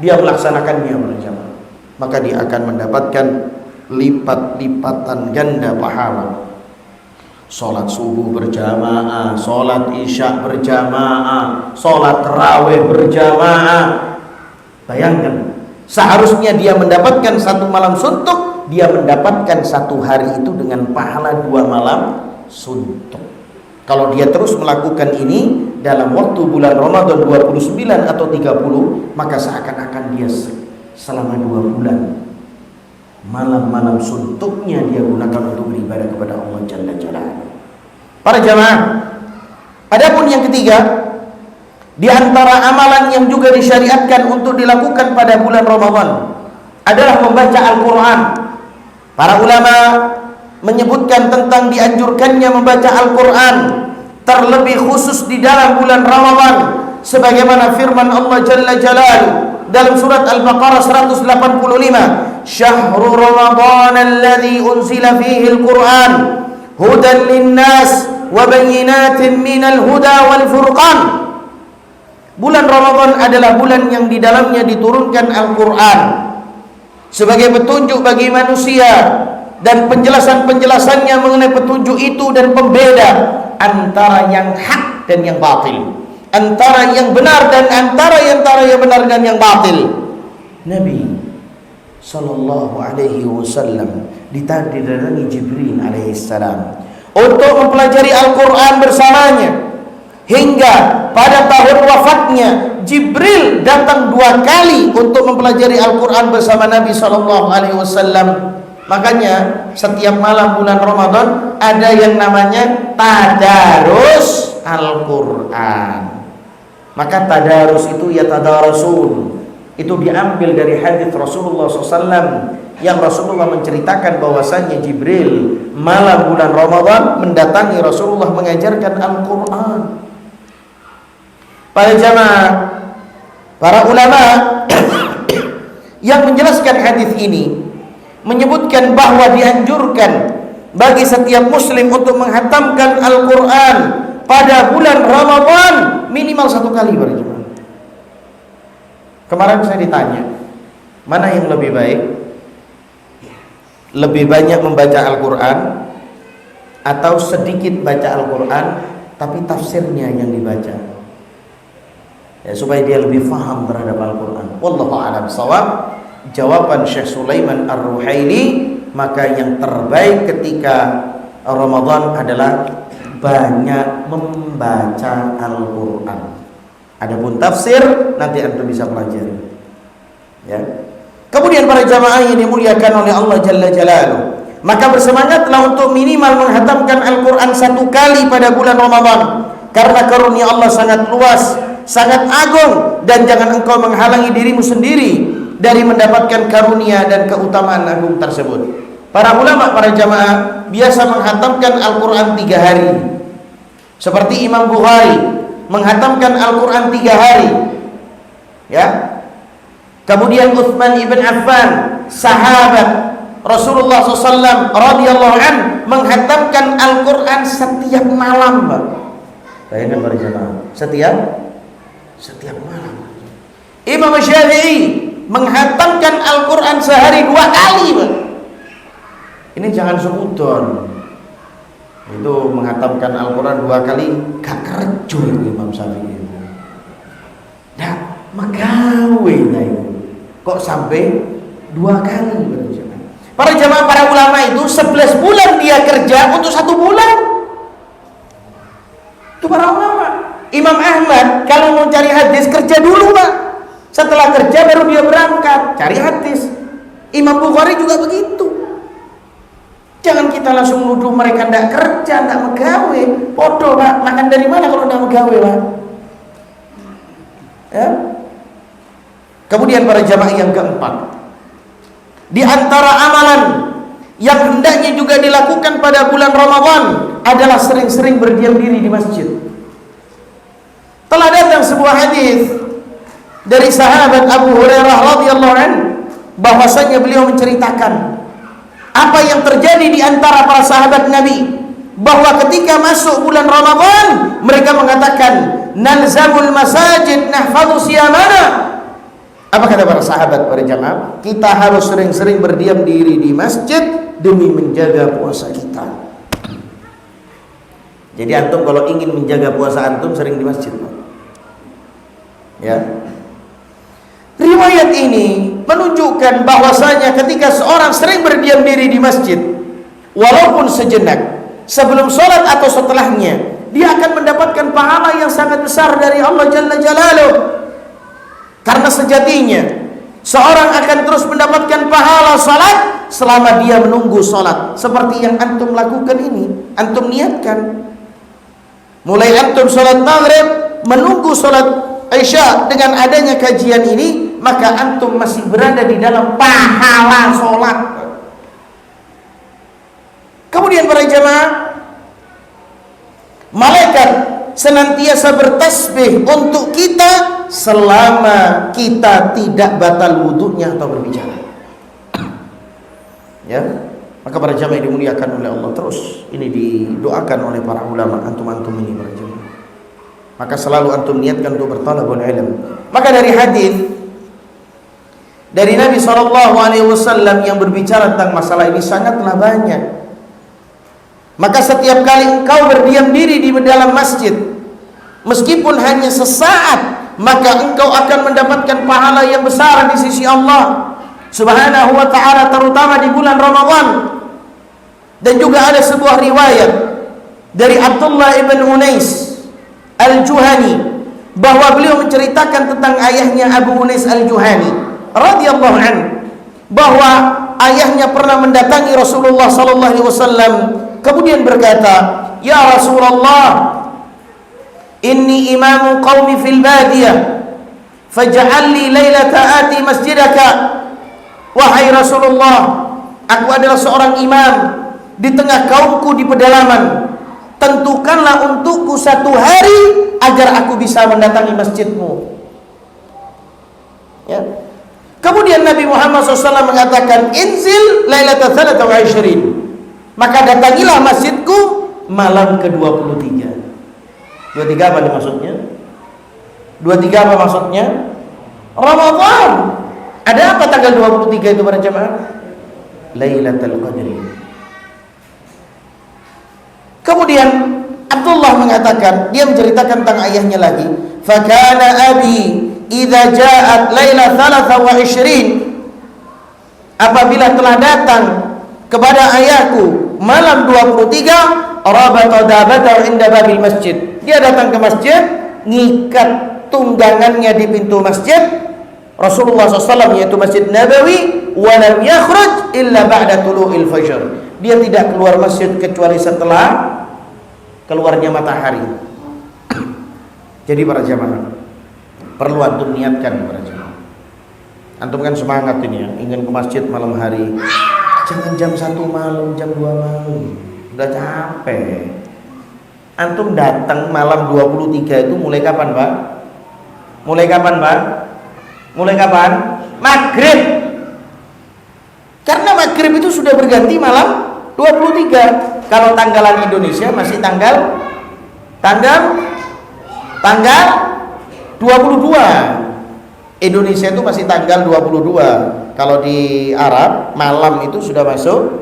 dia melaksanakannya berjamaah, maka dia akan mendapatkan lipat-lipatan ganda pahala. Sholat subuh berjamaah, sholat isya berjamaah, sholat tarawih berjamaah. Bayangkan, seharusnya dia mendapatkan satu malam suntuk, dia mendapatkan satu hari itu dengan pahala 2 malam suntuk. Kalau dia terus melakukan ini dalam waktu bulan Ramadan 29 atau 30, maka seakan-akan dia selama 2 bulan malam-malam suntuknya dia gunakan untuk beribadah kepada Allah Jalla Jalaluhu. Para jamaah, adapun yang ketiga, di antara amalan yang juga disyariatkan untuk dilakukan pada bulan Ramadan adalah membaca Al-Quran. Para ulama menyebutkan tentang dianjurkannya membaca Al-Quran, terlebih khusus di dalam bulan Ramadan, sebagaimana firman Allah Jalla Jalaluhu dalam surat Al-Baqarah 185, Syahrul Ramadan alladzi unzila fihi Al-Quran hudan linnas wa bayyinatin minal huda wal furqan. Bulan Ramadan adalah bulan yang di dalamnya diturunkan Al-Quran sebagai petunjuk bagi manusia dan penjelasan-penjelasannya mengenai petunjuk itu dan pembeda antara yang hak dan yang batil, antara yang benar dan antara yang benar dan yang batil. Nabi sallallahu alaihi wasallam didatangi Jibril alaihi salam untuk mempelajari Al-Quran bersamanya, hingga pada tahun wafatnya Jibril datang 2 kali untuk mempelajari Al-Quran bersama Nabi sallallahu alaihi wasallam. Makanya setiap malam bulan Ramadan ada yang namanya tadarus Al-Quran. Maka tadarus itu ya tadarasun, itu diambil dari hadis Rasulullah SAW yang Rasulullah menceritakan bahwasanya Jibril malam bulan Ramadan mendatangi Rasulullah mengajarkan Al-Quran. Para jamaah, para ulama yang menjelaskan hadis ini menyebutkan bahwa dianjurkan bagi setiap muslim untuk menghatamkan Al-Quran pada bulan Ramadan minimal 1 kali berjamaah. Kemarin saya ditanya, mana yang lebih baik? Lebih banyak membaca Al-Quran atau sedikit baca Al-Quran tapi tafsirnya yang dibaca, ya, supaya dia lebih faham terhadap Al-Quran. Wallahu a'lam bishawab. Jawaban Syekh Sulaiman Ar-Ruhaili, maka yang terbaik ketika Ramadan adalah banyak membaca Al-Quran. Adapun tafsir nanti antum bisa pelajari, ya. Kemudian para jamaah yang dimuliakan oleh Allah Jalla Jalaluhu, maka bersemangatlah untuk minimal menghatamkan Al-Quran 1 kali pada bulan Ramadan, karena karunia Allah sangat luas, sangat agung, dan jangan engkau menghalangi dirimu sendiri dari mendapatkan karunia dan keutamaan agung tersebut. Para ulama, para jamaah biasa menghatamkan Al-Quran 3 hari, seperti Imam Bukhari menghatamkan Al-Quran 3 hari, ya. Kemudian Utsman ibn Affan, sahabat Rasulullah SAW radhiyallahu an, menghatamkan Al-Quran setiap malam, Pak. Bayangkan para jamaah, setiap malam. Imam Syafi'i menghatamkan Al-Quran sehari 2 kali, Pak. Ini jangan sekuton. Itu menghatamkan Al-Quran 2 kali gak kerja Imam Syafi'i. Nah, magawe lah itu. Kok sampai 2 kali? Para jamaah, para ulama itu 11 bulan dia kerja untuk 1 bulan. Itu para ulama. Imam Ahmad kalau mau cari hadis kerja dulu, Pak. Setelah kerja baru dia berangkat cari hadis. Imam Bukhari juga begitu. Jangan kita langsung nuduh mereka tidak kerja, tidak megawe. Podo, Pak. Makan dari mana kalau tidak megawe, Pak? Ya. Kemudian para jamaah yang keempat, di antara amalan yang hendaknya juga dilakukan pada bulan Ramadan adalah sering-sering berdiam diri di masjid. Telah datang sebuah hadis dari sahabat Abu Hurairah radhiyallahu anhu bahwasanya beliau menceritakan apa yang terjadi di antara para sahabat Nabi, bahwa ketika masuk bulan Ramadan mereka mengatakan nalzamul masajid nahfadhu siyamana. Apa kata para sahabat, para jamaah? Kita harus sering-sering berdiam diri di masjid demi menjaga puasa kita. Jadi antum kalau ingin menjaga puasa antum sering di masjid. Ya. Riwayat ini menunjukkan bahwasanya ketika seorang sering berdiam diri di masjid, walaupun sejenak, sebelum sholat atau setelahnya, dia akan mendapatkan pahala yang sangat besar dari Allah Jalla Jalaluh. Karena sejatinya seorang akan terus mendapatkan pahala salat selama dia menunggu salat, seperti yang antum lakukan ini. Antum niatkan mulai antum salat maghrib menunggu salat Isya. Dengan adanya kajian ini, maka antum masih berada di dalam pahala salat. Kemudian para jamaah, malaikat senantiasa bertasbih untuk kita selama kita tidak batal wudunya atau berbicara. Ya, maka para jamaah yang dimuliakan oleh Allah, terus ini didoakan oleh para ulama antum-antum ini para jamaah. Maka selalu antum niatkan untuk bertalabul ilm. Maka dari hadis dari Nabi SAW yang berbicara tentang masalah ini sangatlah banyak. Maka setiap kali engkau berdiam diri di dalam masjid, meskipun hanya sesaat, maka engkau akan mendapatkan pahala yang besar di sisi Allah Subhanahu wa ta'ala, terutama di bulan Ramadan. Dan juga ada sebuah riwayat dari Abdullah ibn Unais Al-Juhani, bahwa beliau menceritakan tentang ayahnya Abu Unais Al-Juhani radhiyallahu anhu, bahwa ayahnya pernah mendatangi Rasulullah sallallahu alaihi wasallam, kemudian berkata, "Ya Rasulullah, inni imamu qaumi fil badiyah, faj'al li lailata ati masjidaka." Wahai Rasulullah, aku adalah seorang imam di tengah kaumku di pedalaman. Tentukanlah untukku satu hari agar aku bisa mendatangi masjidmu. Ya. Kemudian Nabi Muhammad SAW mengatakan, "Inzil lailata 23." Maka datangilah masjidku malam ke-23. 23 apa maksudnya? 23 apa maksudnya? Ramadan. Ada apa tanggal 23 itu para jemaah? Lailatul Qadri. Kemudian Abdullah mengatakan, dia menceritakan tentang ayahnya lagi, "Fakana abi idza ja'at laila 23." Apabila telah datang kepada ayahku malam 23, rabata dabatahu inda babil masjid. Dia datang ke masjid, ngikat tunggangannya di pintu masjid Rasulullah SAW, yaitu Masjid Nabawi, wa lam yakhruj illa ba'da tulu'il fajr. Dia tidak keluar masjid kecuali setelah keluarnya matahari. Jadi para jamaah, perlu antum niatkan para jamaah. Antum kan semangat ini ya, ingin ke masjid malam hari. Jangan jam 1 malam, jam 2 malam. Udah capek. Antum datang malam 23 itu mulai kapan, Pak? Mulai kapan, Pak? Mulai kapan? Maghrib. Karena maghrib itu sudah berganti malam 23. Kalau tanggalan Indonesia masih tanggal 22. Indonesia itu masih tanggal 22. Kalau di Arab malam itu sudah masuk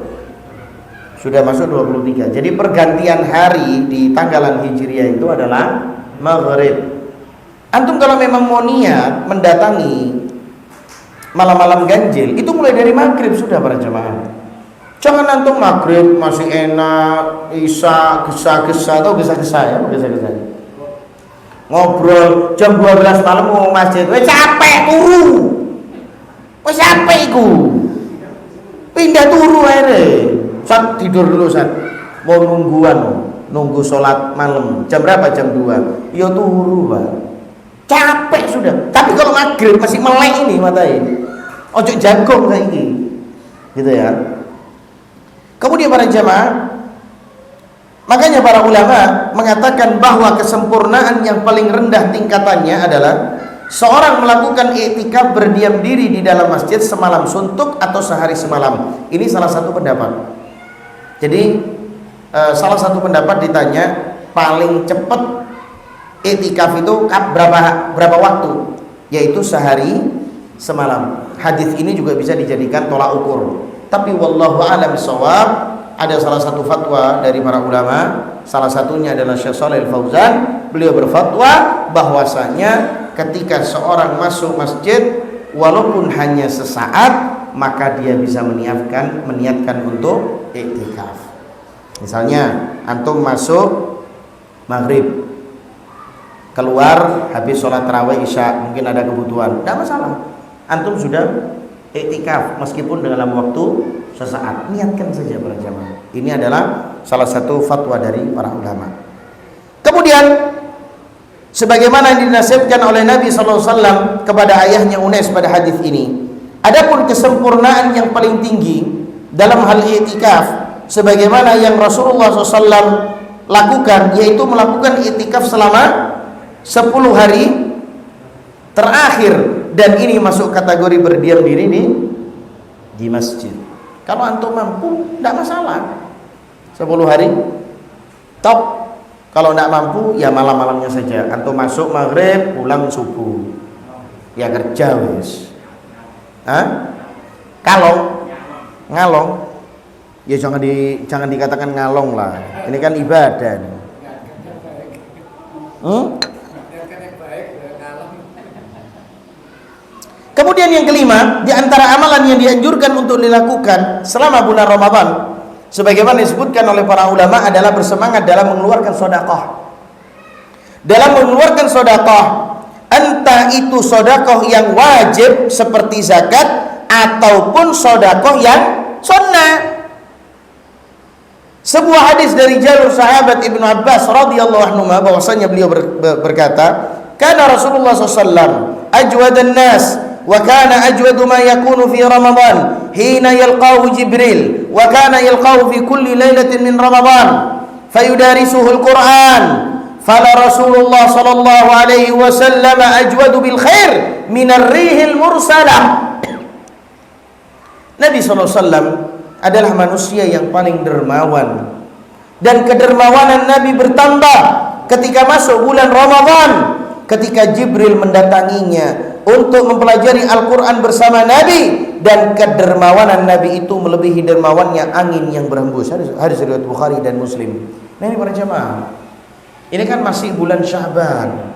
23. Jadi pergantian hari di tanggalan Hijriah itu adalah maghrib. Antum kalau memang mau niat mendatangi malam-malam ganjil, itu mulai dari maghrib sudah para jemaah. Jangan antum maghrib masih enak, isya gesa-gesa atau gesa-gesa ya, gesa-gesa. Ngobrol jam 12 malam mau masjid, wes capek turu. Wes capek iku. Pindah turu ae. Sat tidur dulu Sat. Mau nunggu sholat malam. Jam berapa? Jam 2. Ya turu, Pak. capek sudah. Tapi kalau maghrib masih melek ini matanya. Ojo jagung kayak gini. Gitu ya. Kemudian para jamaah, makanya para ulama mengatakan bahwa kesempurnaan yang paling rendah tingkatannya adalah seorang melakukan i'tikaf berdiam diri di dalam masjid semalam suntuk atau sehari semalam. Ini salah satu pendapat. Jadi salah satu pendapat ditanya paling cepat i'tikaf itu berapa waktu? Yaitu sehari semalam. Hadis ini juga bisa dijadikan tolak ukur. Tapi wallahu a'lam bishawab, ada salah satu fatwa dari para ulama, salah satunya adalah Syekh Shalih Al-Fauzan. Beliau berfatwa bahwasanya ketika seorang masuk masjid walaupun hanya sesaat, maka dia bisa meniatkan untuk i'tikaf. Misalnya antum masuk maghrib, keluar habis sholat tarawih isya, mungkin ada kebutuhan, tidak masalah, antum sudah i'tikaf meskipun dalam waktu sesaat, niatkan saja para jamaah. Ini adalah salah satu fatwa dari para ulama. Kemudian sebagaimana yang dinasihatkan oleh Nabi SAW kepada ayahnya Unais pada hadis ini, adapun kesempurnaan yang paling tinggi dalam hal i'tikaf sebagaimana yang Rasulullah SAW lakukan, yaitu melakukan i'tikaf selama 10 hari terakhir, dan ini masuk kategori berdiam diri di masjid. Kalau antum mampu tidak masalah 10 hari top. Kalau tidak mampu ya malam-malamnya saja, antum masuk maghrib pulang subuh ya kerja wis. Kalau ngalong ya jangan dikatakan ngalong lah, ini kan ibadah nih. Kemudian yang kelima, di antara amalan yang dianjurkan untuk dilakukan selama bulan Ramadan sebagaimana disebutkan oleh para ulama adalah bersemangat dalam mengeluarkan sedekah. Dalam mengeluarkan sedekah, entah itu sedekah yang wajib seperti zakat ataupun sedekah yang sunnah. Sebuah hadis dari jalur sahabat Ibnu Abbas radhiyallahu anhu bahwasanya beliau berkata, "Kana Rasulullah SAW ajwadan nas wa kana ajwadu ma yakunu fi Ramadan hina yalqahu Jibril wa kana yalqahu fi kulli lailatin min Ramadan fayudarisuhu al-Qur'an fala Rasulullah sallallahu alaihi wasallam ajwadu bil khair min ar-rihil mursalah." Nabi SAW adalah manusia yang paling dermawan, dan kedermawanan Nabi bertambah ketika masuk bulan Ramadan, ketika Jibril mendatanginya untuk mempelajari Al-Quran bersama Nabi, dan kedermawanan Nabi itu melebihi dermawannya angin yang berhembus. Hadis riwayat Bukhari dan Muslim. Nah ini para jamaah, ini kan masih bulan Sya'ban,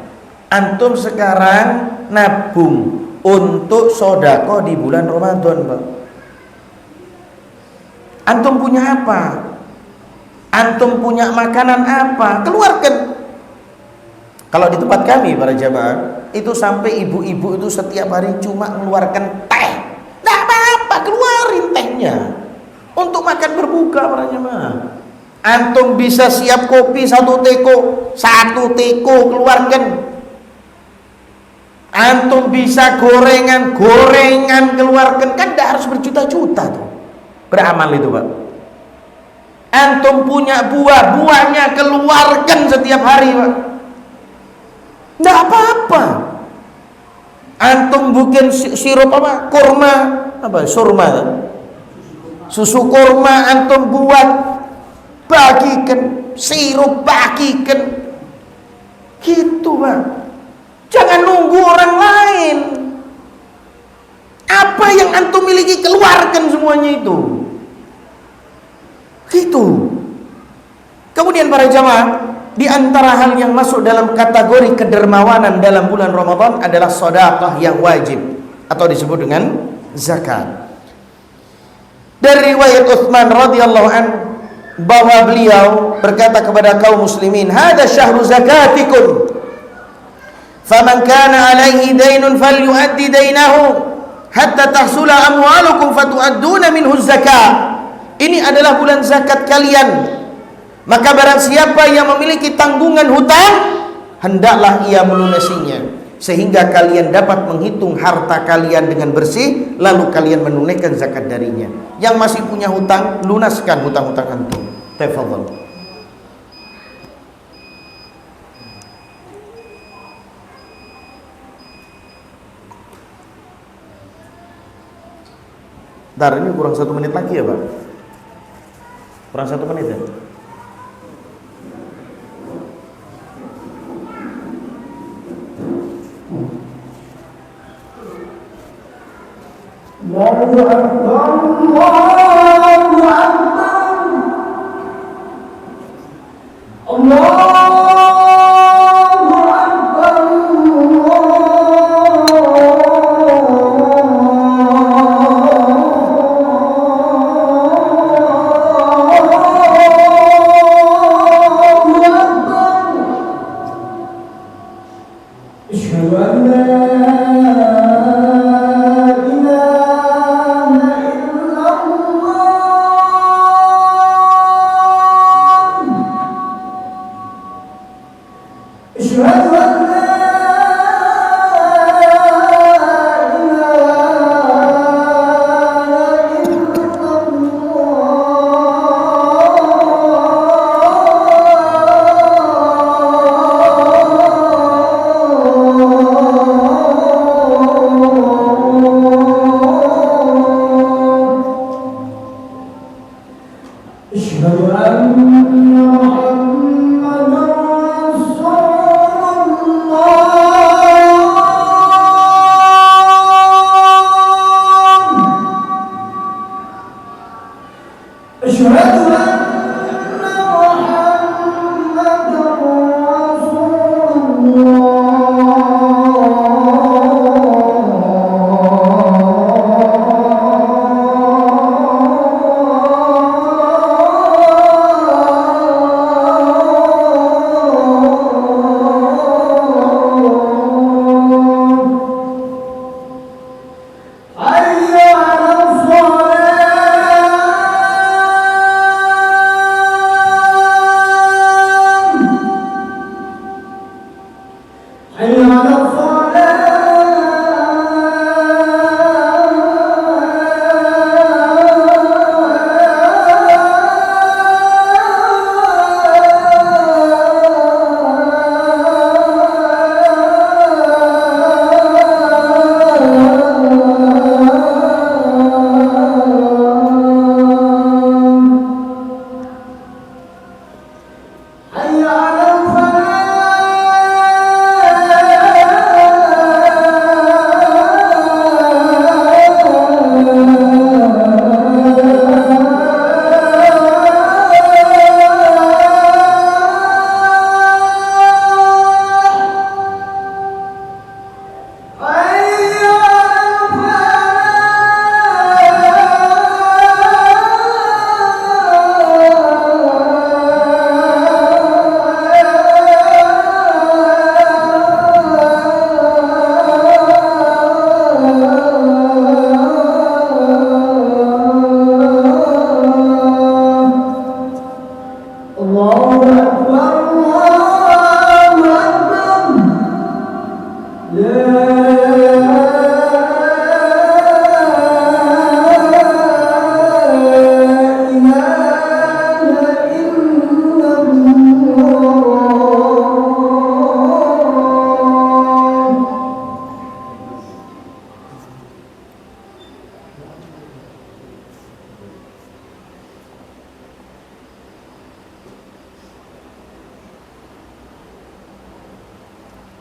antum sekarang nabung untuk sedekah di bulan Ramadan, Pak. Antum punya apa? Antum punya makanan apa? Keluarkan. Kalau di tempat kami para jamaah itu sampai ibu-ibu itu setiap hari cuma mengeluarkan teh. Tidak apa-apa, keluarin tehnya untuk makan berbuka para jamaah. Antum bisa siap kopi satu teko keluarkan. Antum bisa gorengan keluarkan. Kan tidak harus berjuta-juta tuh beramal itu, Pak. Antum punya buahnya keluarkan setiap hari, Pak. Tidak apa-apa. Antum bikin sirup apa? Kurma, surma, susu kurma antum buat, bagikan sirup, bagikan gitu, Pak. Jangan nunggu orang lain. Apa yang antum miliki keluarkan semuanya itu. Gitu. Kemudian para jamaah, di antara hal yang masuk dalam kategori kedermawanan dalam bulan Ramadan adalah sedekah yang wajib atau disebut dengan zakat. Dari riwayat Utsman radhiyallahu an bahwa beliau berkata kepada kaum muslimin, "Hada syahru zakatikum. Faman kana alaihi dainun falyuaddi dainahu hatta tahsula amwalukum fatu'adduna minhu zakah." Ini adalah bulan zakat kalian. Maka barang siapa yang memiliki tanggungan hutang, hendaklah ia melunasinya sehingga kalian dapat menghitung harta kalian dengan bersih, lalu kalian menunaikan zakat darinya. Yang masih punya hutang, lunaskan hutang-hutang antum. Tafadhal. Dar, ini kurang 1 menit lagi ya Pak? Kurang 1 menit ya? Allahu Akbar, Allahu Akbar, Allah.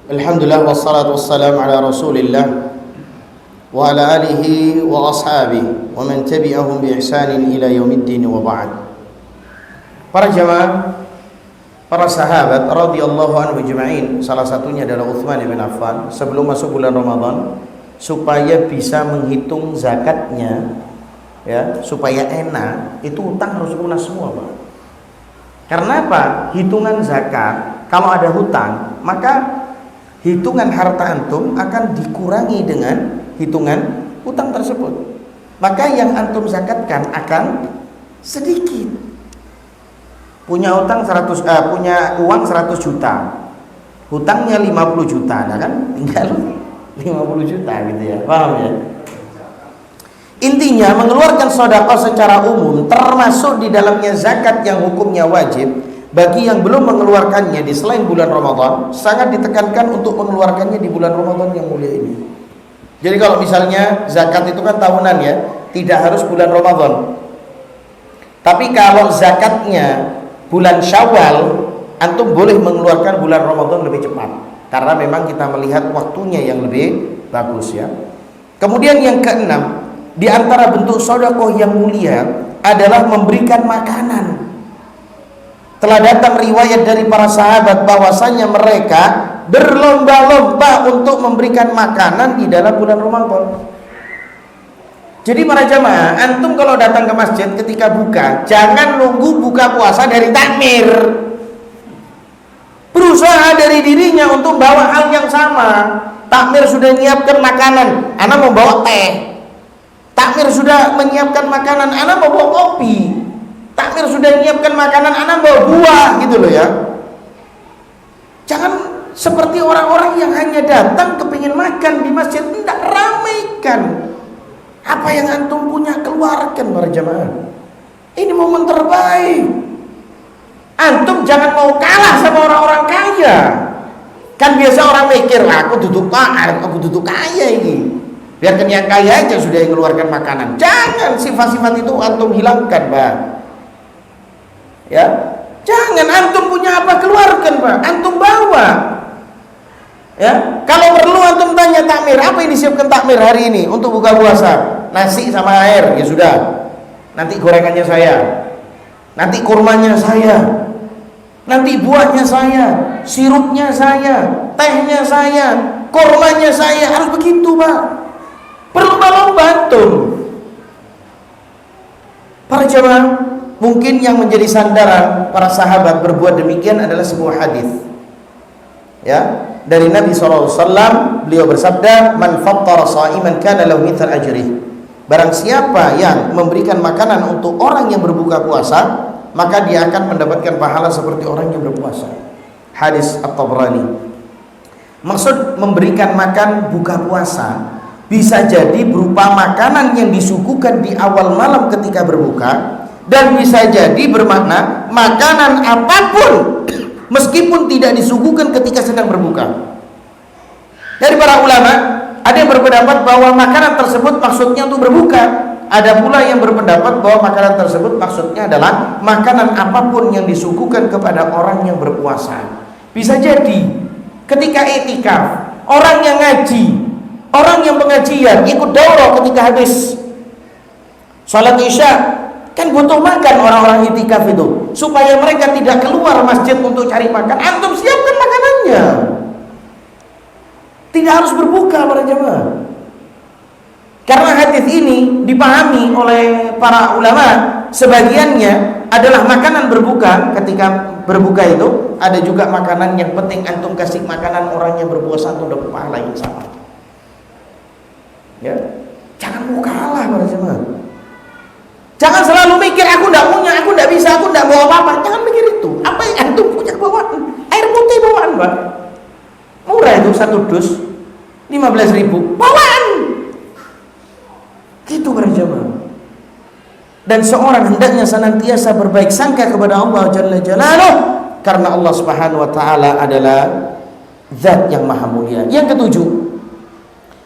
Alhamdulillah wassalatu wassalamu ala Rasulillah wa ala alihi wa ashabihi wa man tabi'ahum bi ihsanin ila yaumiddin wa ba'd. Para jamaah, para sahabat radhiyallahu anhu ajma'in, salah satunya adalah Utsman bin Affan, sebelum masuk bulan Ramadan supaya bisa menghitung zakatnya, ya, supaya enak, itu utang harus lunas semua, Pak. Karena apa? Hitungan zakat, kalau ada hutang, maka hitungan harta antum akan dikurangi dengan hitungan hutang tersebut. Maka yang antum zakatkan akan sedikit. Punya uang 100 juta. hutangnya 50 juta, nah kan tinggal 50 juta gitu ya, paham ya? Intinya mengeluarkan sedekah secara umum termasuk di dalamnya zakat yang hukumnya wajib bagi yang belum mengeluarkannya di selain bulan Ramadan, sangat ditekankan untuk mengeluarkannya di bulan Ramadan yang mulia ini. Jadi kalau misalnya zakat itu kan tahunan ya, tidak harus bulan Ramadan. Tapi kalau zakatnya bulan Syawal, antum boleh mengeluarkan bulan Ramadan lebih cepat karena memang kita melihat waktunya yang lebih bagus ya. Kemudian yang keenam, di antara bentuk sedekah yang mulia adalah memberikan makanan. Telah datang riwayat dari para sahabat bahwasanya mereka berlomba-lomba untuk memberikan makanan di dalam bulan Ramadan. Jadi para jamaah, antum kalau datang ke masjid ketika buka, jangan nunggu buka puasa dari takmir. Berusaha dari dirinya untuk bawa hal yang sama. Takmir sudah menyiapkan makanan, anak mau bawa teh. Takmir sudah menyiapkan makanan, anak mau bawa kopi. Takmir sudah menyiapkan makanan, anak bawa buah, gitu loh ya. Jangan seperti orang-orang yang hanya datang kepingin makan di masjid, tidak, ramaikan. Apa yang antum punya keluarkan para jamaah. Ini momen terbaik. Antum jangan mau kalah sama orang-orang kaya. Kan biasa orang mikir, aku duduk kaya ini. Biarkan yang kaya aja sudah mengeluarkan makanan. Jangan sifat-sifat itu antum hilangkan, Pak. Ya, jangan antum punya apa keluarkan, Pak. Antum bawa. Ya, kalau perlu antum tanya takmir, apa yang disiapkan takmir hari ini untuk buka puasa? Nasi sama air, ya sudah. Nanti gorengannya saya. Nanti kurmanya saya. Nanti buahnya saya, sirupnya saya, tehnya saya, kurmanya saya. Harus begitu, Pak. Berlomba-lomba antum. Para jamaah, mungkin yang menjadi sandaran para sahabat berbuat demikian adalah sebuah hadis. Ya, dari Nabi SAW, beliau bersabda, "Man fattara sha'iman kana lahu mithlu ajrih." Barang siapa yang memberikan makanan untuk orang yang berbuka puasa, maka dia akan mendapatkan pahala seperti orang yang berpuasa. Hadis At-Tabrani. Maksud memberikan makan buka puasa bisa jadi berupa makanan yang disuguhkan di awal malam ketika berbuka, dan bisa jadi bermakna makanan apapun meskipun tidak disuguhkan ketika sedang berbuka. Dari para ulama, ada yang berpendapat bahwa makanan tersebut maksudnya untuk berbuka. Ada pula yang berpendapat bahwa makanan tersebut maksudnya adalah makanan apapun yang disuguhkan kepada orang yang berpuasa. Bisa jadi ketika i'tikaf, orang yang ngaji, orang yang pengajian ikut daurah ketika habis salat Isya, kan butuh makan orang-orang i'tikaf itu, supaya mereka tidak keluar masjid untuk cari makan. Antum siapkan makanannya. Tidak harus berbuka para jemaah. Karena hadis ini dipahami oleh para ulama, sebagiannya adalah makanan berbuka. Ketika berbuka itu ada juga makanan yang penting antum kasih makanan orang yang berpuasa, antum dapat pahala yang sama. Ya, jangan mau kalah para jemaah. Jangan selalu mikir aku tidak punya, aku tidak bisa, aku tidak bawa apa-apa. Jangan mikir itu. Apa yang antum punya bawaan? Air putih bawaan, Pak. Murah itu satu dus 15.000 bawaan. Gitu para jemaah. Dan seorang hendaknya senantiasa berbaik sangka kepada Allah Jalla Jalaluh, karena Allah Subhanahu wa taala adalah zat yang maha mulia. Yang ketujuh,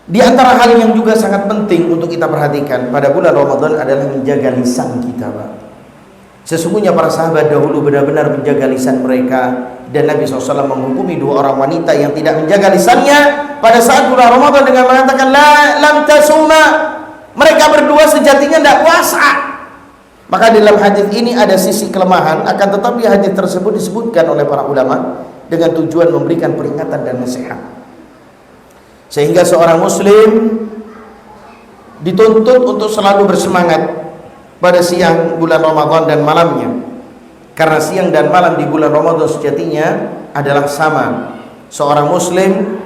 di antara hal yang juga sangat penting untuk kita perhatikan pada bulan Ramadan adalah menjaga lisan kita, Pak. Sesungguhnya para sahabat dahulu benar-benar menjaga lisan mereka, dan Nabi SAW menghukumi dua orang wanita yang tidak menjaga lisannya pada saat bulan Ramadan dengan mengatakan la lam tasuma. Mereka berdua sejatinya tidak puasa. Maka dalam hadis ini ada sisi kelemahan, akan tetapi hadis tersebut disebutkan oleh para ulama dengan tujuan memberikan peringatan dan nasihat. Sehingga seorang muslim dituntut untuk selalu bersemangat pada siang bulan Ramadan dan malamnya. Karena siang dan malam di bulan Ramadan sejatinya adalah sama. Seorang muslim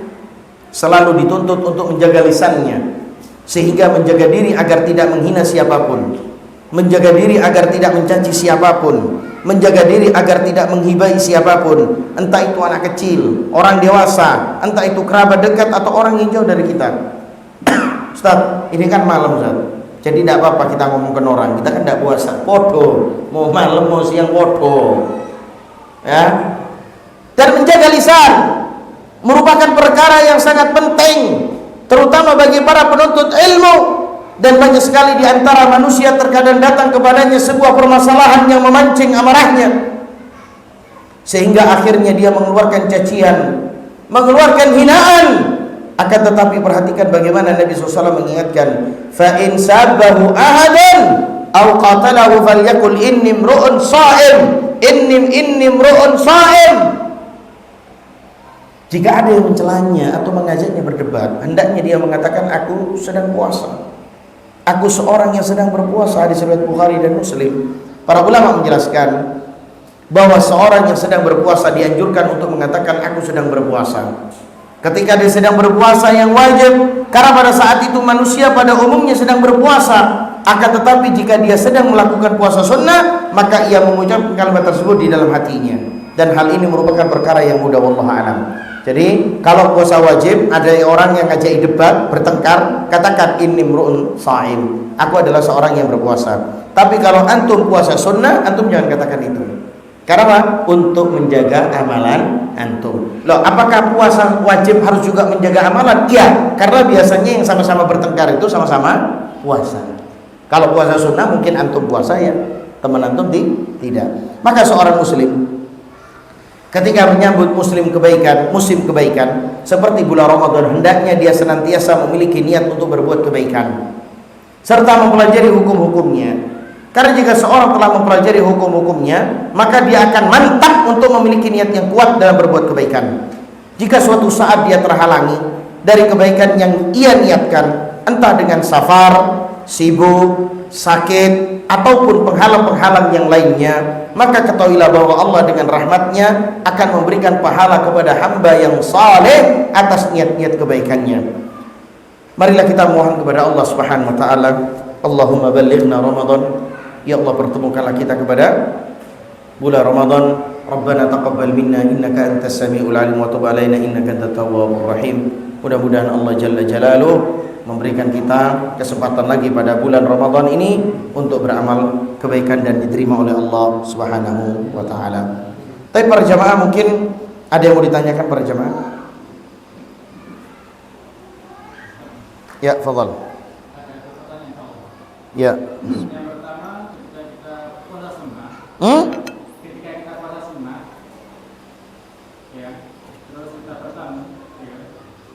selalu dituntut untuk menjaga lisannya, sehingga menjaga diri agar tidak menghina siapapun. menjaga diri agar tidak mencaci siapapun, menjaga diri agar tidak menghibai siapapun, entah itu anak kecil, orang dewasa, entah itu kerabat dekat atau orang yang jauh dari kita. Ustaz, ini kan malam Ustaz, jadi tidak apa-apa kita ngomongkan orang, kita kan tidak puasa, podo, mau malam mau siang podo, ya. Dan menjaga lisan merupakan perkara yang sangat penting, terutama bagi para penuntut ilmu. Dan banyak sekali di antara manusia terkadang datang kepadanya sebuah permasalahan yang memancing amarahnya, sehingga akhirnya dia mengeluarkan cacian, mengeluarkan hinaan. Akan tetapi perhatikan bagaimana Nabi SAW mengingatkan, fa in sabbahu ahadan aw qatalahu falyakul inni imru'un sha'im, inni imru'un sha'im. Jika ada yang mencelanya atau mengajaknya berdebat, hendaknya dia mengatakan aku sedang puasa, aku seorang yang sedang berpuasa. Hadis riwayat Bukhari dan Muslim. Para ulama menjelaskan bahwa seorang yang sedang berpuasa dianjurkan untuk mengatakan aku sedang berpuasa ketika dia sedang berpuasa yang wajib, karena pada saat itu manusia pada umumnya sedang berpuasa. Akan tetapi jika dia sedang melakukan puasa sunnah, maka ia mengucapkan kalimat tersebut di dalam hatinya, dan hal ini merupakan perkara yang mudah, wallahu a'lam. Jadi kalau puasa wajib, ada orang yang ngajak debat, bertengkar, katakan inni imru'un sha'im, aku adalah seorang yang berpuasa. Tapi kalau antum puasa sunnah, antum jangan katakan itu. Karena apa? Untuk menjaga amalan antum. Loh, apakah puasa wajib harus juga menjaga amalan? Iya, karena biasanya yang sama-sama bertengkar itu sama-sama puasa. Kalau puasa sunnah mungkin antum puasa ya, teman antum tidak. Maka seorang muslim ketika menyambut musim kebaikan seperti bulan Ramadan, hendaknya dia senantiasa memiliki niat untuk berbuat kebaikan serta mempelajari hukum-hukumnya. Karena jika seorang telah mempelajari hukum-hukumnya, maka dia akan mantap untuk memiliki niat yang kuat dalam berbuat kebaikan. Jika suatu saat dia terhalangi dari kebaikan yang ia niatkan, entah dengan safar, sibuk, sakit, ataupun penghalang-penghalang yang lainnya, maka ketahuilah bahwa Allah dengan rahmatnya akan memberikan pahala kepada hamba yang saleh atas niat-niat kebaikannya. Marilah kita mohon kepada Allah Subhanahu wa taala, Allahumma ballighna Ramadan, ya Allah pertemukanlah kita kepada bulan Ramadan. Rabbana taqabbal minna innaka antas samiul alim wa tub alaina innaka antat tawwabur rahim. Mudah-mudahan Allah jalla jalaluhu memberikan kita kesempatan lagi pada bulan Ramadan ini untuk beramal kebaikan dan diterima oleh Allah Subhanahu wa taala. Tapi para jamaah, mungkin ada yang mau ditanyakan para jamaah? Ya, fadhal. Ya. Yang pertama, ketika kita puasa sunnah, ketika kita puasa sunnah, ya, terus kita bertamu, ya,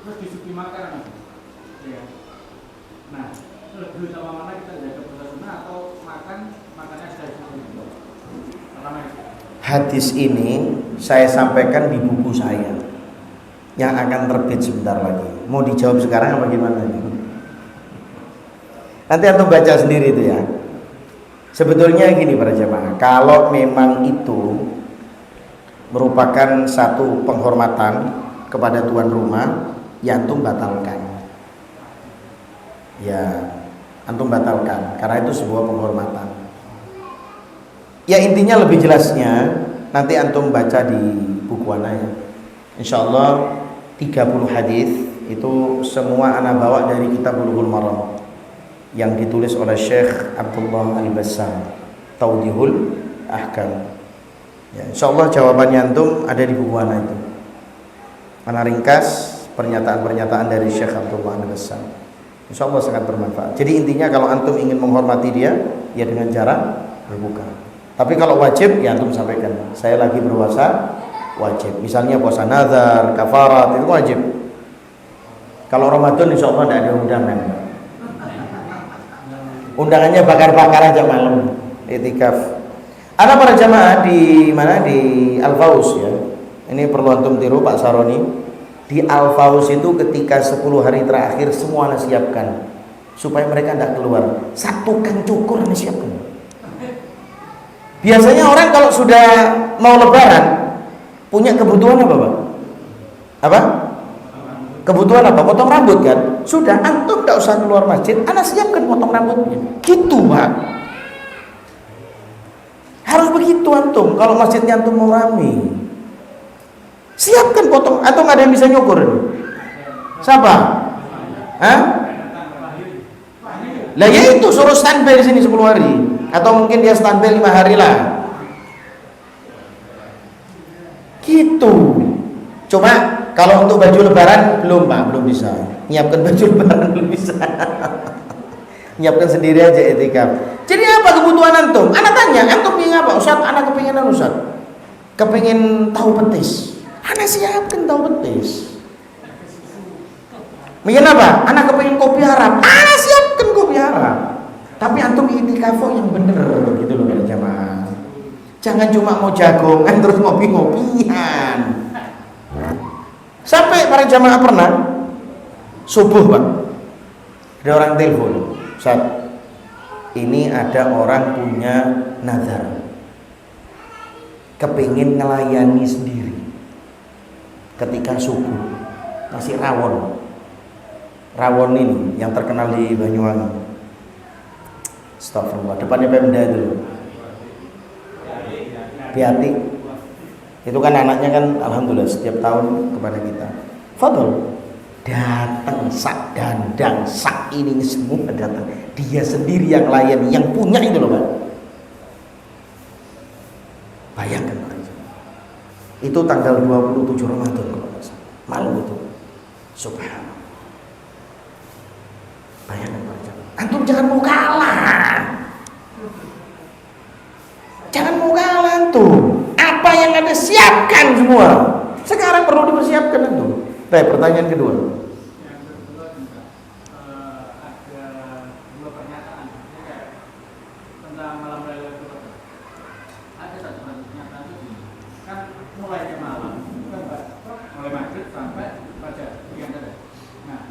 terus disuguhi makanan, ya. Nah, lebih utama mana kita jaga puasa sunnah atau makannya sudah cukup? Pertama itu. Hadis ini saya sampaikan di buku saya yang akan terbit sebentar lagi. Mau dijawab sekarang apa gimana? Nanti antum baca sendiri itu ya. Sebetulnya gini para jamaah, kalau memang itu merupakan satu penghormatan kepada tuan rumah, ya antum batalkan. Ya, antum batalkan karena itu sebuah penghormatan. Ya intinya lebih jelasnya nanti antum baca di buku ana ya. Insyaallah 30 hadis itu semua ana bawa dari kitab Bulughul Maram yang ditulis oleh Syekh Abdullah Al-Bassam, Tawdihul Ahkam. Ya, insyaallah jawabannya antum ada di buku ana itu. Ana ringkas pernyataan-pernyataan dari Syekh Abdullah Al-Bassam. Insyaallah sangat bermanfaat. Jadi intinya kalau antum ingin menghormati dia, ya dengan cara berbuka. Tapi kalau wajib, ya antum sampaikan, saya lagi berpuasa wajib. Misalnya puasa nazar, kafarat, itu wajib. Kalau Ramadan insyaallah tidak ada undangan. Undangannya bakar-bakar aja malam, itikaf. Ada para jamaah di mana, di Al-Faus ya. Ini perlu antum tiru Pak Saroni. Di Al-Faus itu ketika 10 hari terakhir semua siapkan supaya mereka tidak keluar. Satu kang cukur siapkan. Biasanya orang kalau sudah mau lebaran punya kebutuhan apa, Pak? Apa? Kebutuhan apa? Potong rambut kan? Sudah, antum tidak usah keluar masjid, ana siapkan potong rambutnya. Gitu, Pak. Harus begitu antum. Kalau masjidnya antum mau rame, siapkan potong. Atau nggak ada yang bisa nyukur? Siapa? Hah? Lah ya itu suruh standby di sini 10 hari. Atau mungkin dia standby 5 hari lah. Gitu. Cuma kalau untuk baju lebaran belum Pak, belum bisa. Nyiapkan baju lebaran belum bisa. Nyiapkan sendiri aja etikaf. Jadi apa kebutuhan antum? Anak tanya, antum ingin apa? Ustaz, anak kepinginan Ustaz. Kepingin tahu petis. Anak siapkan tahu petis. Ingin apa? Anak kepingin kopi Arab. Anak siapkan kopi Arab. Tapi antum itikaf yang bener gitu loh para jamaah. Jangan cuma mau jagongan terus ngopi-ngopian. Sampai para jamaah pernah subuh Pak, ada orang telepon, Ustaz, ini ada orang punya nazar, kepingin ngelayani sendiri ketika subuh, masih rawon ini yang terkenal di Banyuwangi. Astagfirullah, depannya Pemda itu Piati. Itu kan anaknya kan alhamdulillah setiap tahun kepada kita. Fadol datang sak dandang sak ini semua datang. Dia sendiri yang layani, yang punya itu loh Pak. Bayangkan Pak. Itu tanggal 27 Ramadan kalau nggak salah. Malam itu. Subhanallah. Bayangkan Pak. Antum jangan mau kalah. Jangan mau kalah antum. Apa yang ada siapkan semua. Sekarang perlu dipersiapkan itu. Baik, pertanyaan kedua. Yang kedua juga ada dua pernyataan tentang malam Lailatul Qadar. Ada satu pernyataan itu kan mulai ke malam, mulai maghrib sampai fajar yang ada. Nah,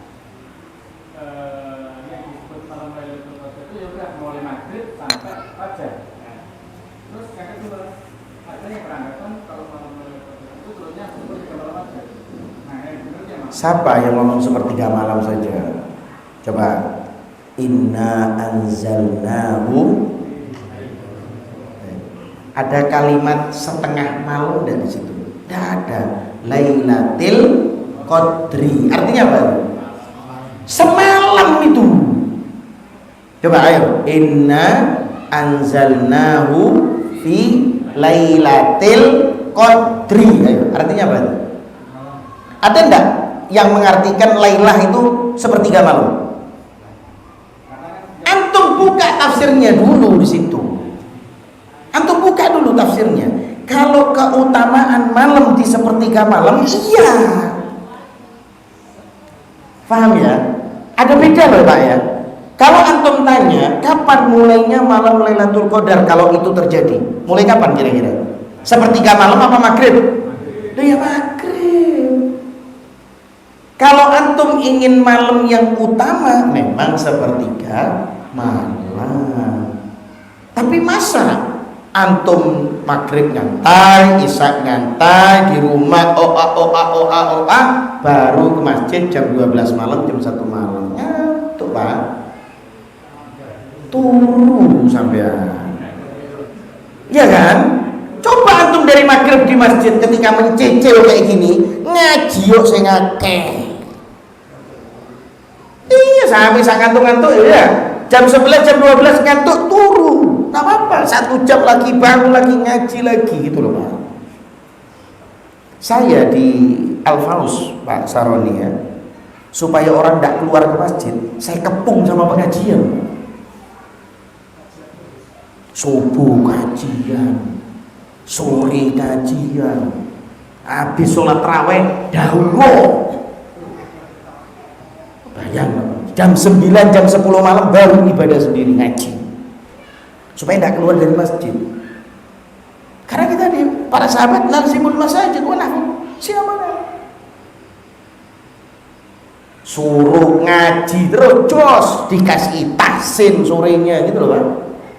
yang disebut malam Lailatul Qadar itu ya udah mulai maghrib sampai fajar. Terus yang kedua ada yang beranggapan kalau malam Lailatul Qadar itu turunnya seperti malam fajar. Nah, yang benar ya Mas. Siapa yang ngomong sepertiga malam saja? Coba. Inna anzalnahu. Ada kalimat setengah malam dari situ. Tidak ada. Lailatul Qadri. Artinya apa? Semalam itu. Coba ayo. Inna anzalnahu fi Lailatul Qadri. Ayo. Artinya apa? Ada enggak yang mengartikan Lailah itu sepertiga malam? Antum buka tafsirnya dulu di situ. Antum buka dulu tafsirnya. Kalau keutamaan malam di sepertiga malam, iya. Paham ya? Ada beda loh Pak ya. Kalau antum tanya kapan mulainya malam Lailatul Qadar kalau itu terjadi, mulai kapan kira-kira? Sepertiga malam apa maghrib? Loh ya maghrib. Kalau antum ingin malam yang utama, memang sepertiga malam. Tapi masa antum maghrib nyantai, isya nyantai di rumah, oa, baru ke masjid jam 12 malam, jam 1 malam. Ngantuk Pak. Turu sampean. Ya kan? Coba antum dari maghrib di masjid ketika mencecil kayak gini, ngaji yuk saya ngakeh. Iya, sampai sak ngantuk-ngantuk ya. Jam 11, jam 12 ngantuk turu. Enggak apa-apa, 1 jam lagi bangun lagi ngaji lagi gitu loh Pak. Saya di Al-Faus Pak Saroni ya. Supaya orang tidak keluar ke masjid, saya kepung sama pengajian. Subuh kajian, sore kajian, habis sholat tarawih dahulu. Bayang, jam 9, jam 10 malam baru ibadah sendiri ngaji. Supaya tidak keluar dari masjid. Karena kita di para sahabat lazimul masajid wa nahwu. Siapa? Suruh ngaji terus jos, dikasih tahsin sorenya gitu loh Pak.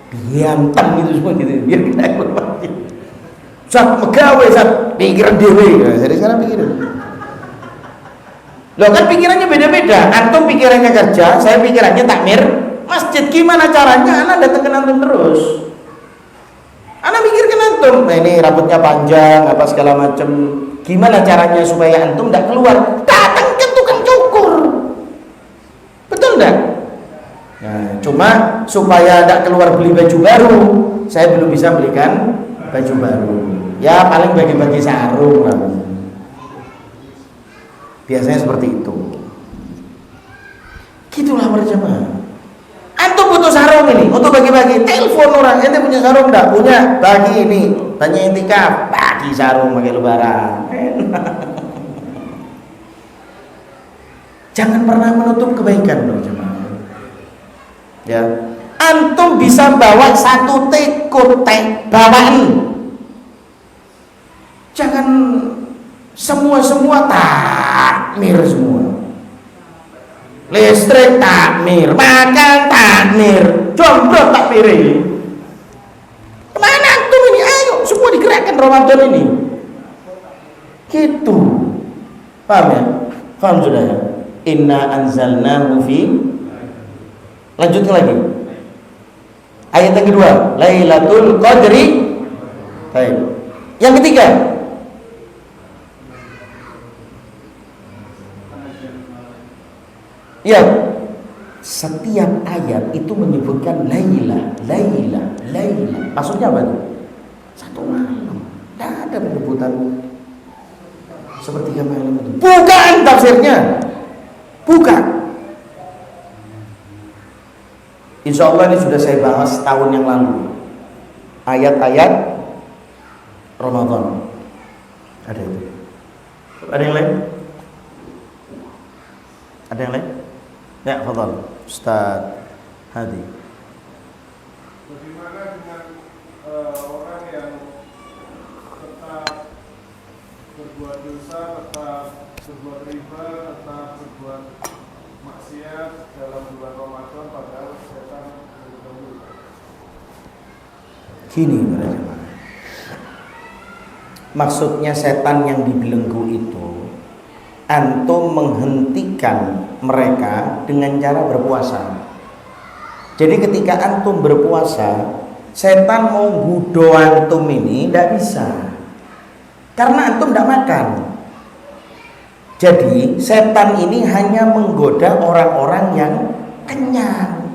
Diantem itu semua gitu. Biar kita keluar masjid. Saat megawai, saat pikiran dewe. Jadi sekarang pikiran. Loh kan pikirannya beda-beda. Antum pikirannya kerja, saya pikirannya takmir masjid. Gimana caranya? Anak datang ke antum terus. Anak mikirkan antum ini rambutnya panjang apa segala macam, gimana caranya supaya antum tidak keluar? Datang ke tukang cukur, betul enggak? Nah, cuma supaya tidak keluar beli baju baru, saya belum bisa belikan baju baru. Ya paling bagi-bagi sarung lah. Biasanya seperti itu. Gitulah para jemaah. Antum butuh sarung ini untuk bagi-bagi, telepon orang, ente punya sarung enggak? Punya, bagi ini. Tanya intikaf, bagi sarung pakai lebaran. Jangan pernah menutup kebaikan loh jemaah. Ya. Antum bisa bawa satu teko teh bawaan. Jangan semua takmir semua. Listrik takmir, makan takmir, jomblo takmir ini. Kemana antum ini? Ayo semua digerakkan Ramadan ini. Gitu. Paham ya? Paham sudah ya? Inna anzalnahu fi. Lanjutkan lagi. Ayat yang kedua, Lailatul Qadri. Baik. Yang ketiga, ya, setiap ayat itu menyebutkan Laila. Maksudnya apa itu? Satu malam. Tidak ada penyebutan sepertiga malam itu. Bukan tafsirnya. Bukan. Insya Allah ini sudah saya bahas tahun yang lalu. Ayat-ayat Ramadan. Ada itu. Ada yang lain? Ada yang lain? Ya, fadhal Ustaz Hadi. Bagaimana dengan orang yang tetap berbuat dosa, tetap berbuat riba, tetap berbuat maksiat dalam bulan Ramadan padahal setan berbelenggu? Gini para jemaah. Maksudnya setan yang dibelenggu itu, antum menghentikan mereka dengan cara berpuasa. Jadi ketika antum berpuasa, setan mau gudo antum ini tidak bisa, karena antum tidak makan. Jadi setan ini hanya menggoda orang-orang yang kenyang.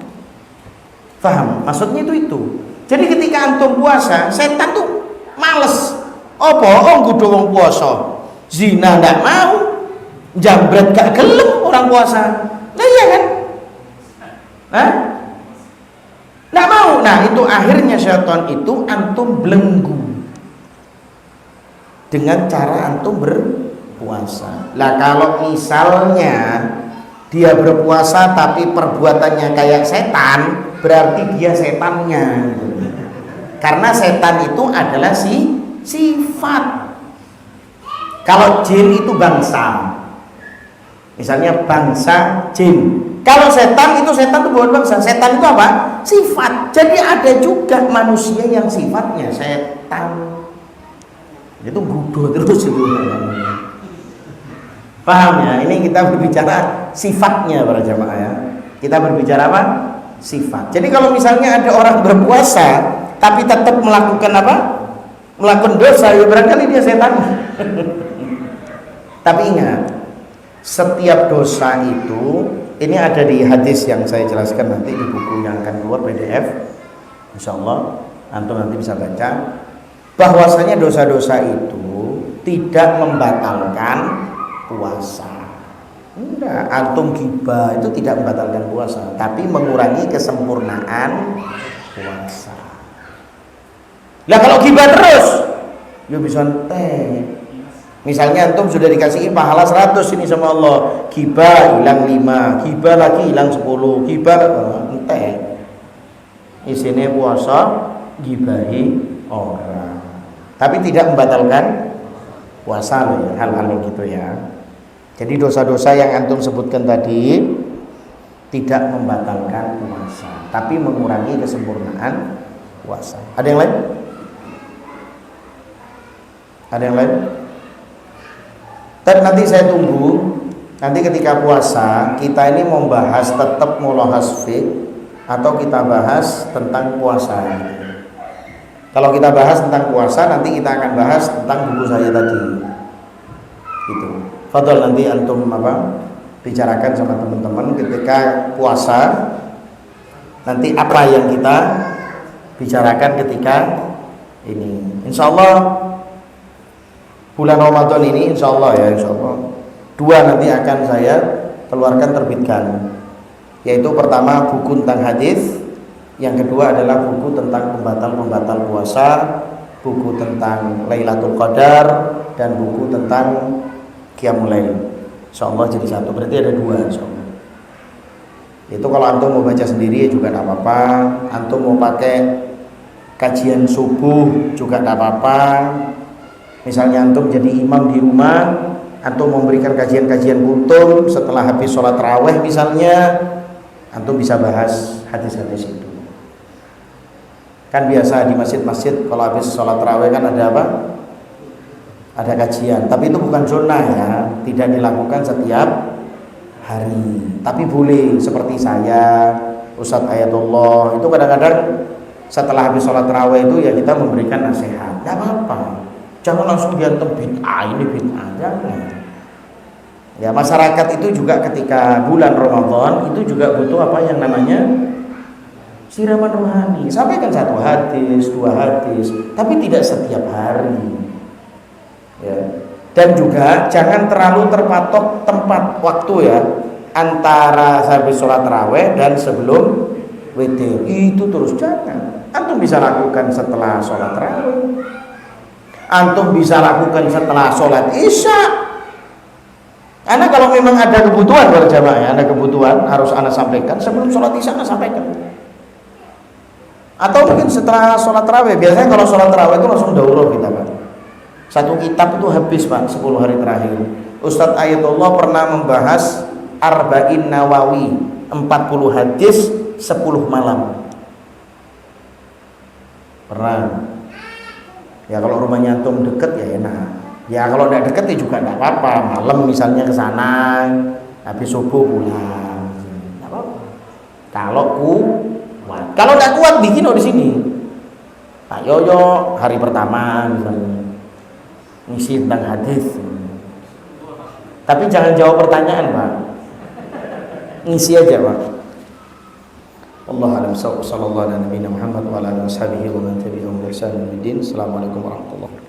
Paham? Maksudnya itu. Jadi ketika antum puasa, setan tuh males. Apa? Gudo wong puasa. Zina tidak mau, jambret gak gelem orang puasa. Nah iya kan? Hah? Nggak mau. Nah itu akhirnya syaitan itu antum belenggu dengan cara antum berpuasa. Lah kalau misalnya dia berpuasa tapi perbuatannya kayak setan, berarti dia setannya. Karena setan itu adalah sifat. Kalau jin itu bangsa. Misalnya bangsa jin. Kalau setan itu bukan bangsa. Setan itu apa? Sifat. Jadi ada juga manusia yang sifatnya setan. Itu gudo terus itu. Paham ya? Ini kita berbicara sifatnya para jamaah ya. Kita berbicara apa? Sifat. Jadi kalau misalnya ada orang berpuasa tapi tetap melakukan apa? Melakukan dosa, ya barangkali dia setan. Tapi ingat, setiap dosa itu, ini ada di hadis yang saya jelaskan nanti di buku yang akan keluar PDF, insya Allah antum nanti bisa baca, bahwasanya dosa-dosa itu tidak membatalkan puasa. Enggak, antum ghibah itu tidak membatalkan puasa, tapi mengurangi kesempurnaan puasa. Lah kalau ghibah terus, ya bisa ente. Misalnya antum sudah dikasih pahala 100 ini sama Allah, ghibah hilang 5, ghibah lagi hilang 10, ghibah ente. Isinya puasa ghibahi orang. Tapi tidak membatalkan puasa loh ya, hal-hal gitu ya. Jadi dosa-dosa yang antum sebutkan tadi tidak membatalkan puasa, tapi mengurangi kesempurnaan puasa. Ada yang lain? Ada yang lain? Dan nanti saya tunggu. Nanti ketika puasa kita ini mau bahas tetap mulahas fiqh atau kita bahas tentang puasa. Kalau kita bahas tentang puasa, nanti kita akan bahas tentang buku saya tadi. Gitu. Fadol, nanti antum bicarakan sama teman-teman ketika puasa. Nanti apa yang kita bicarakan ketika ini. Insya Allah bulan Ramadan ini, insya Allah ya, insya Allah 2 nanti akan saya keluarkan, terbitkan. Yaitu pertama buku tentang hadis. Yang kedua adalah buku tentang pembatal-pembatal puasa, buku tentang Lailatul Qadar, dan buku tentang Qiyamul Lail. Insyaallah jadi 1, berarti ada 2 insyaallah. Itu kalau antum mau baca sendiri juga tidak apa-apa, antum mau pakai kajian subuh juga tidak apa-apa. Misalnya antum jadi imam di rumah, antum memberikan kajian-kajian kultum setelah habis sholat tarawih misalnya, antum bisa bahas hadis-hadis itu. Kan biasa di masjid-masjid kalau habis sholat tarawih kan ada apa? Ada kajian. Tapi itu bukan sunnah ya, tidak dilakukan setiap hari. Tapi boleh seperti saya, Ustadz Ayatullah, itu kadang-kadang setelah habis sholat tarawih itu ya kita memberikan nasihat. Tidak apa-apa. Jangan langsung diantem bid'ah, ini bid'ah, jangan. Ya, masyarakat itu juga ketika bulan Ramadan itu juga butuh apa yang namanya siraman rohani. Sampaikan 1 hadis, 2 hadis, tapi tidak setiap hari. Ya. Dan juga jangan terlalu terpatok tempat waktu ya, antara habis sholat tarawih dan sebelum witir. Itu terus jangan. Antum bisa lakukan setelah sholat tarawih. Antum bisa lakukan setelah sholat isya. Karena kalau memang ada kebutuhan berjamaah ya, ada kebutuhan harus Anda sampaikan sebelum sholat isya, Anda sampaikan. Atau mungkin setelah sholat tarawih. Biasanya kalau sholat tarawih itu langsung daurah kita Pak. 1 kitab itu habis Pak 10 hari terakhir. Ustadz Ayatullah pernah membahas Arba'in Nawawi 40 hadis 10 malam. Pernah. Ya kalau rumahnya antum deket ya enak. Ya kalau tidak deket ya juga tidak apa-apa. Malam misalnya ke sana, habis subuh pulang. Tidak apa-apa. Kalau kalau tidak kuat bikin di sini. Pak Yoyo hari pertama misalnya ngisi tentang hadis. Tapi jangan jawab pertanyaan Pak. Ngisi aja Pak. Allah alam sallallahu alaihi wa sallam Muhammad wa ala alihi wa man tabi'ahum bi ihsan ila yaumil din. Assalamualaikum warahmatullahi wabarakatuh.